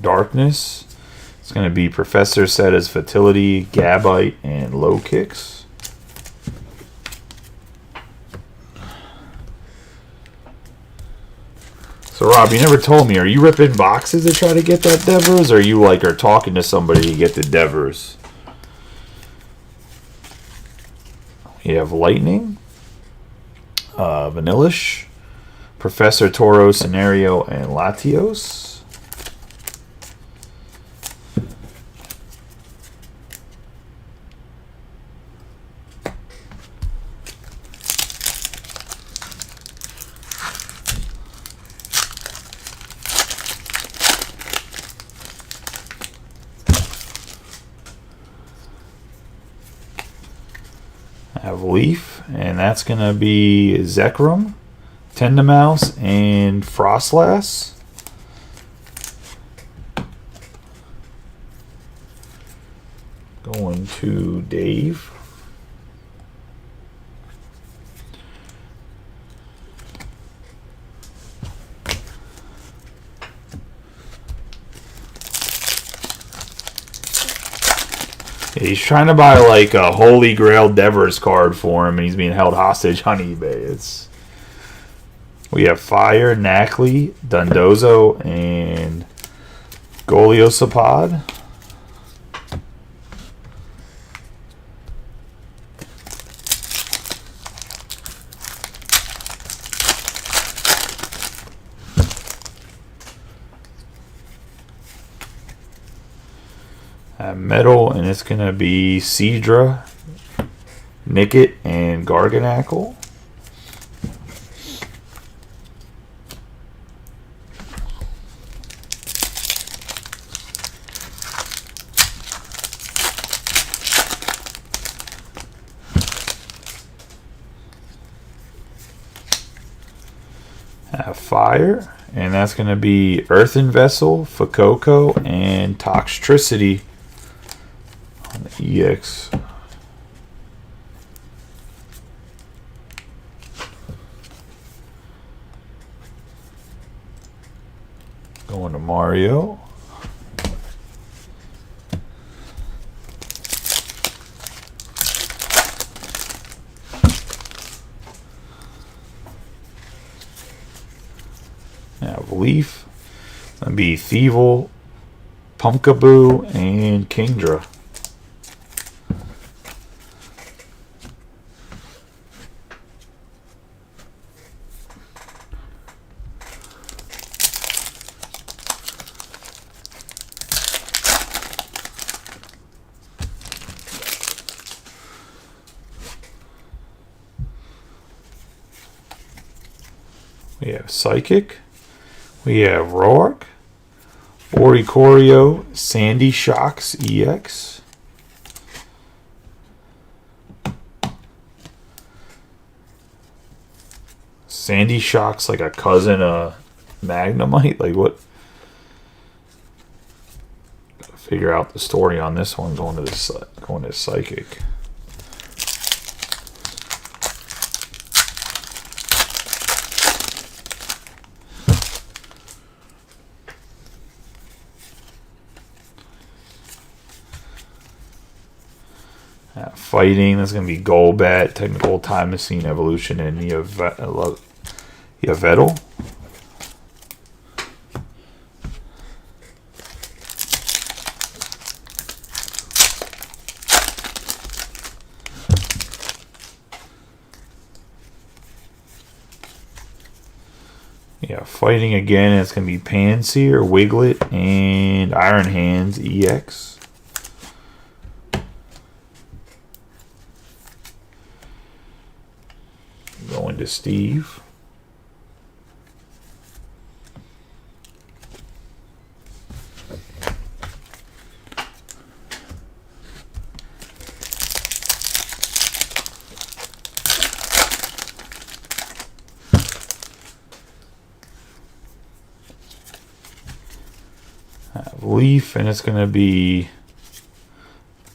Darkness. It's going to be Professor Setta's Fertility, Gabite, and Low Kicks. So Rob, you never told me, are you ripping boxes to try to get that Devers, or you like are talking to somebody to get the Devers? You have Lightning, Vanillish, Professor Toro, Scenario, and Latios. I have Leaf, and that's going to be Zekrom, Tendamaus, and Frostlass. Going to Dave. He's trying to buy like a Holy Grail Devers card for him, and he's being held hostage on eBay. We have Fire, Knackley, Dundozo, and Goliosapod. Metal, and it's going to be Seadra, Nickit, and Garganackle. Fire, and that's going to be Earthen Vessel, Fuecoco, and Toxtricity on the EX. Going to Mario. Now Leaf. It's going to be Thievul, Pumpkaboo, and Kingdra. We have Psychic. We have Roark, Oricorio, Sandy Shocks EX. Sandy Shocks like a cousin of Magnemite? Like what? Gotta figure out the story on this one going to Psychic. Fighting, that's going to be Golbat, Technical Time Machine Evolution, and Yveltal. Yeah, fighting again, it's going to be Pansear, Wiglet, and Iron Hands EX. Going to Steve. Leaf, and it's going to be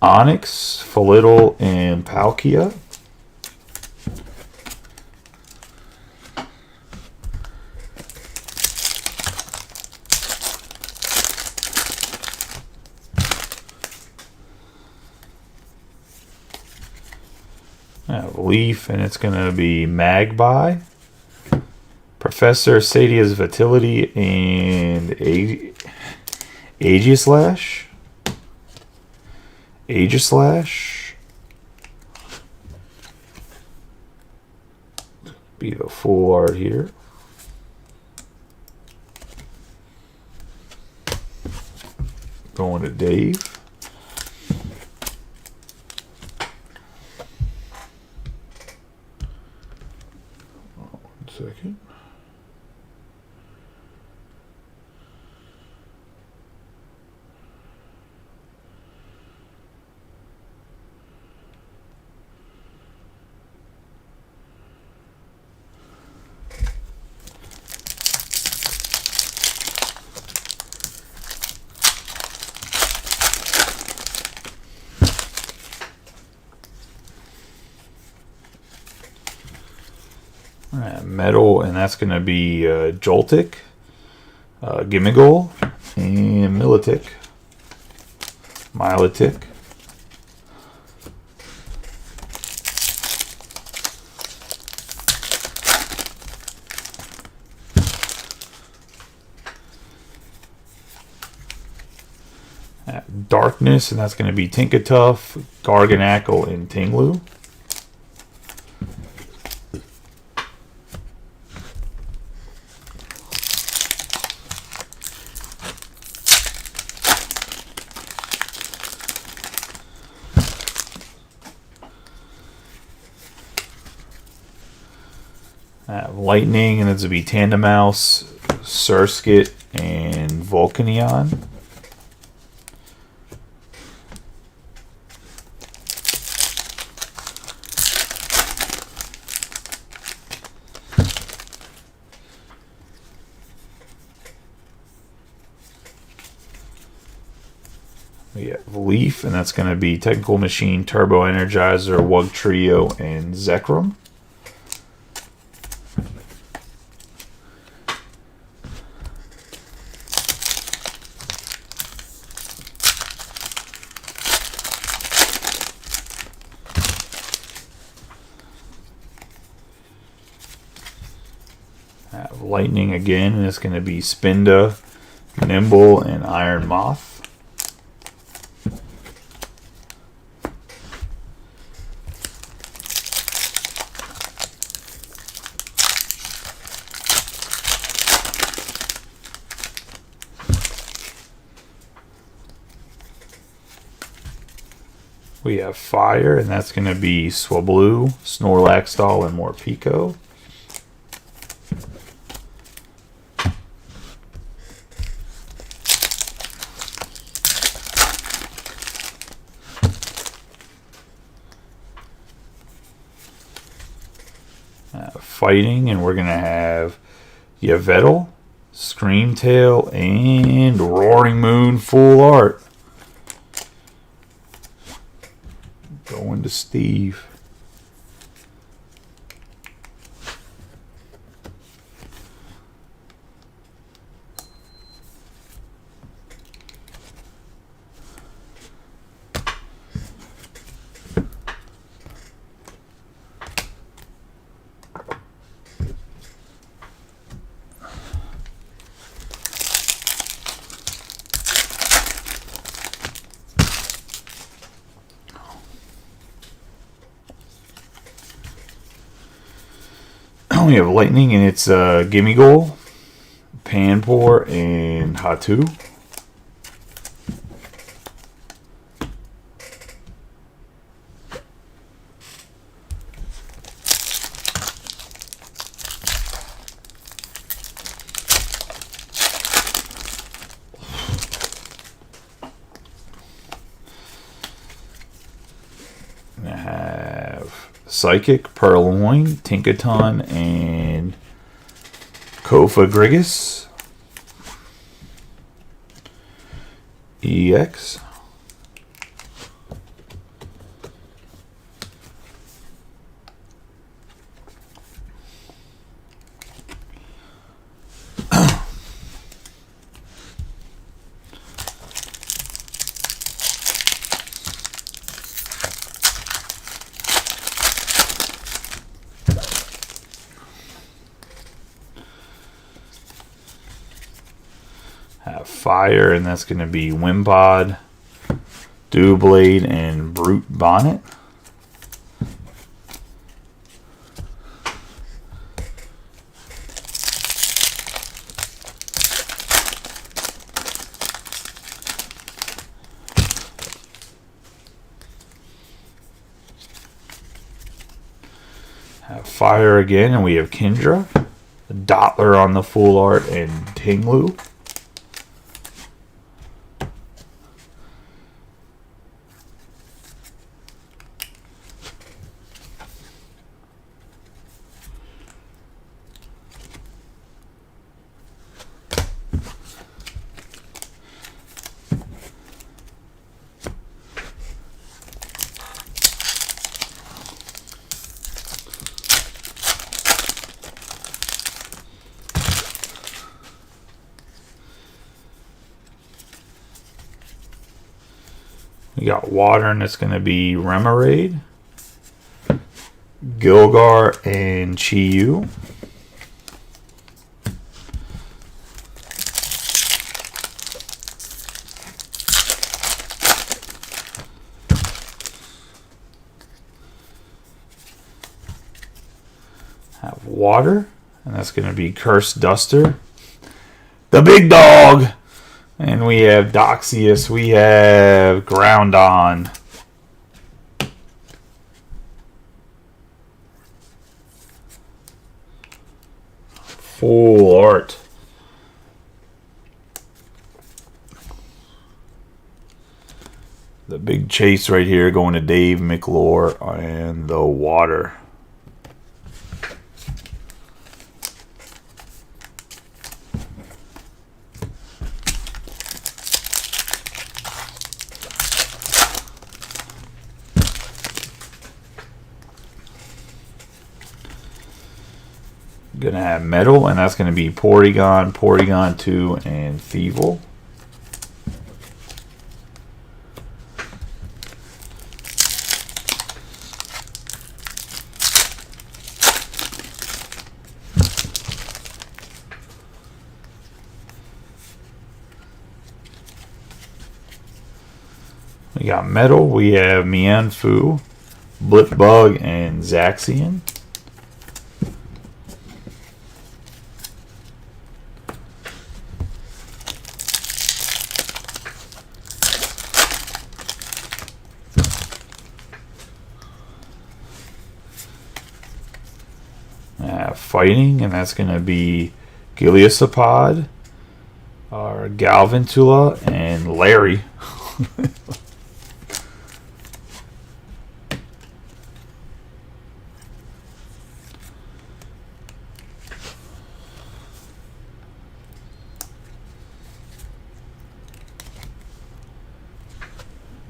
Onyx, Falidal, and Palkia. Leaf, and it's going to be Magpie, Professor Sadia's Vitality, and Aegislash. be the full art here. Going to Dave. One second. Metal, and that's going to be Joltik, Gimmighoul, and Milotic. Darkness, and that's going to be Tinkatuff, Garganacl, and Tinglu. Lightning, and this will be Tandemaus, Surskit, and Volcanion. We have Leaf, and that's going to be Technical Machine, Turbo Energizer, Wugtrio, and Zekrom. Lightning again, and it's going to be Spinda, Nimble, and Iron Moth. We have Fire, and that's going to be Swablu, Snorlax Doll, and Morpeko. Fighting, and we're going to have Yveltal, Screamtail, and Roaring Moon full art. Going to Steve. We have Lightning, and it's Gimmighoul, Panpour, and Hatu. I have Psychic, Purloin, Tinkaton, and Kofagrigus. EX. Have Fire, and that's going to be Wimpod, Doublade, and Brute Bonnet. Have Fire again, and we have Kindra. Dottler on the full art, and Tinglu. We got Water, and it's going to be Remoraid, Gilgar, and Chi-Yu. Have Water, and that's going to be Cursed Duster, the big dog. And we have Doxius. We have Groundon. Full art. The big chase right here going to Dave McClure and the Water. Gonna have Metal, and that's gonna be Porygon, Porygon 2, and Thievul. We got Metal, we have Mienfoo, Blipbug, and Zaxian. Fighting, and that's going to be Giliosopod, or Galvantula, and Larry.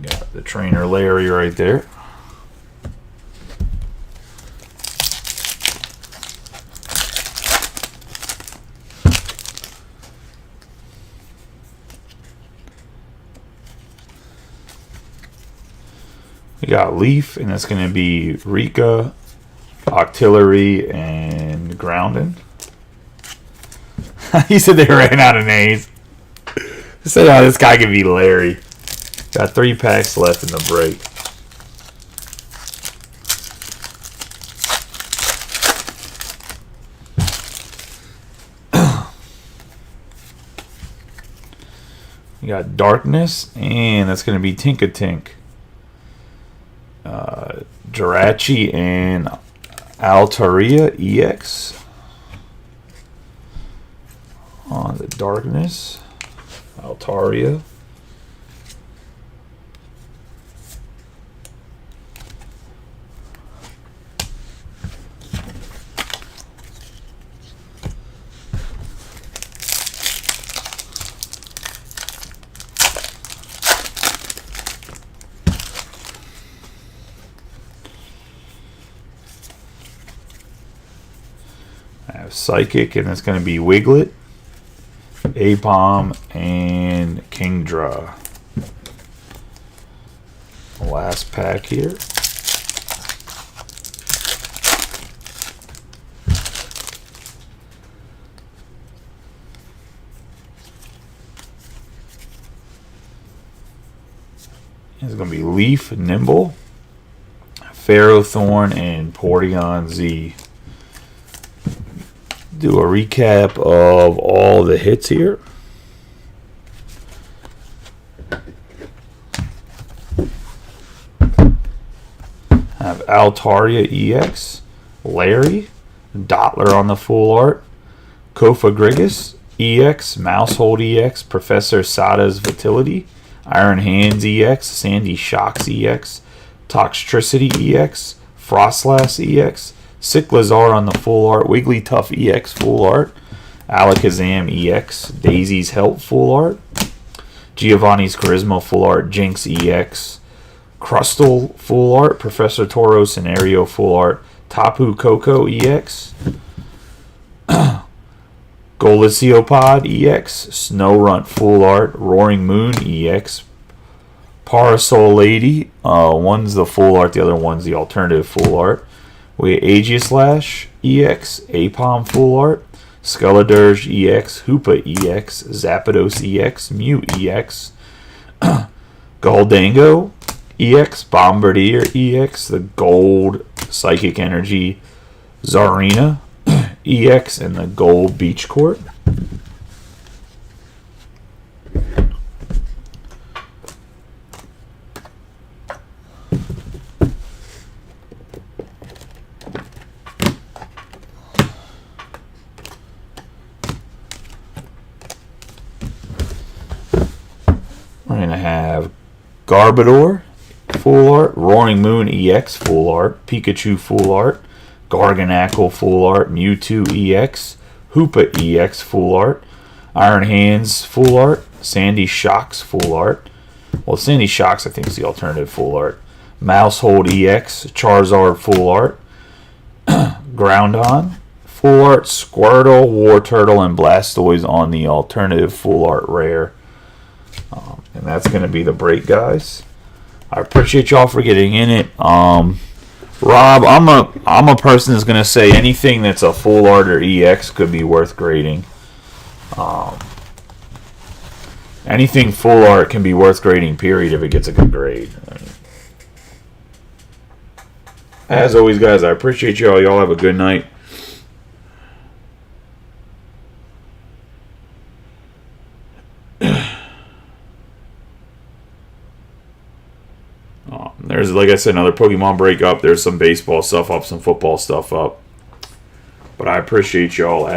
Got the trainer Larry right there. We got Leaf, and it's going to be Rika, Octillery, and Groundon. He said they ran out of names. He said, oh, this guy could be Larry. Got 3 packs left in the break. We got Darkness, and that's going to be Tinkatink. Jirachi and Altaria EX on the Darkness. Altaria. I have Psychic, and it's going to be Wiglet, Apom, and Kingdra. Last pack here. It's going to be Leaf, Nimble, Ferrothorn, and Porygon Z. Do a recap of all the hits here. Have Altaria EX, Larry, Dottler on the full art, Kofa Grigus, EX, Mousehold EX, Professor Sada's Vitality, Iron Hands EX, Sandy Shocks EX, Toxtricity EX, Frostlass EX, Sick Lazar on the full art, Wigglytuff EX full art, Alakazam EX, Daisy's Help full art, Giovanni's Charisma full art, Jinx EX, Crustle full art, Professor Toro Scenario full art, Tapu Koko EX, Goliciopod EX, Snorunt full art, Roaring Moon EX, Parasol Lady, one's the full art, the other one's the alternative full art. We have Aegislash EX, Apom full art, Sculladerge EX, Hoopa EX, Zapdos EX, Mew EX, Goldango EX, Bombardier EX, the Gold Psychic Energy Zarina EX, and the Gold Beach Court. We're going to have Garbodor full art, Roaring Moon EX full art, Pikachu full art, Garganacl full art, Mewtwo EX, Hoopa EX full art, Iron Hands full art, Sandy Shocks full art. Well, Sandy Shocks I think is the alternative full art. Mousehold EX, Charizard full art, Groudon full art, Squirtle, Wartortle, and Blastoise on the alternative full art rare. And that's going to be the break, guys. I appreciate y'all for getting in it. Rob, I'm a person that's going to say anything that's a full art or EX could be worth grading. Anything full art can be worth grading, period, if it gets a good grade. As always, guys, I appreciate y'all. Y'all have a good night. There's, like I said, another Pokemon break up. There's some baseball stuff up, some football stuff up. But I appreciate y'all as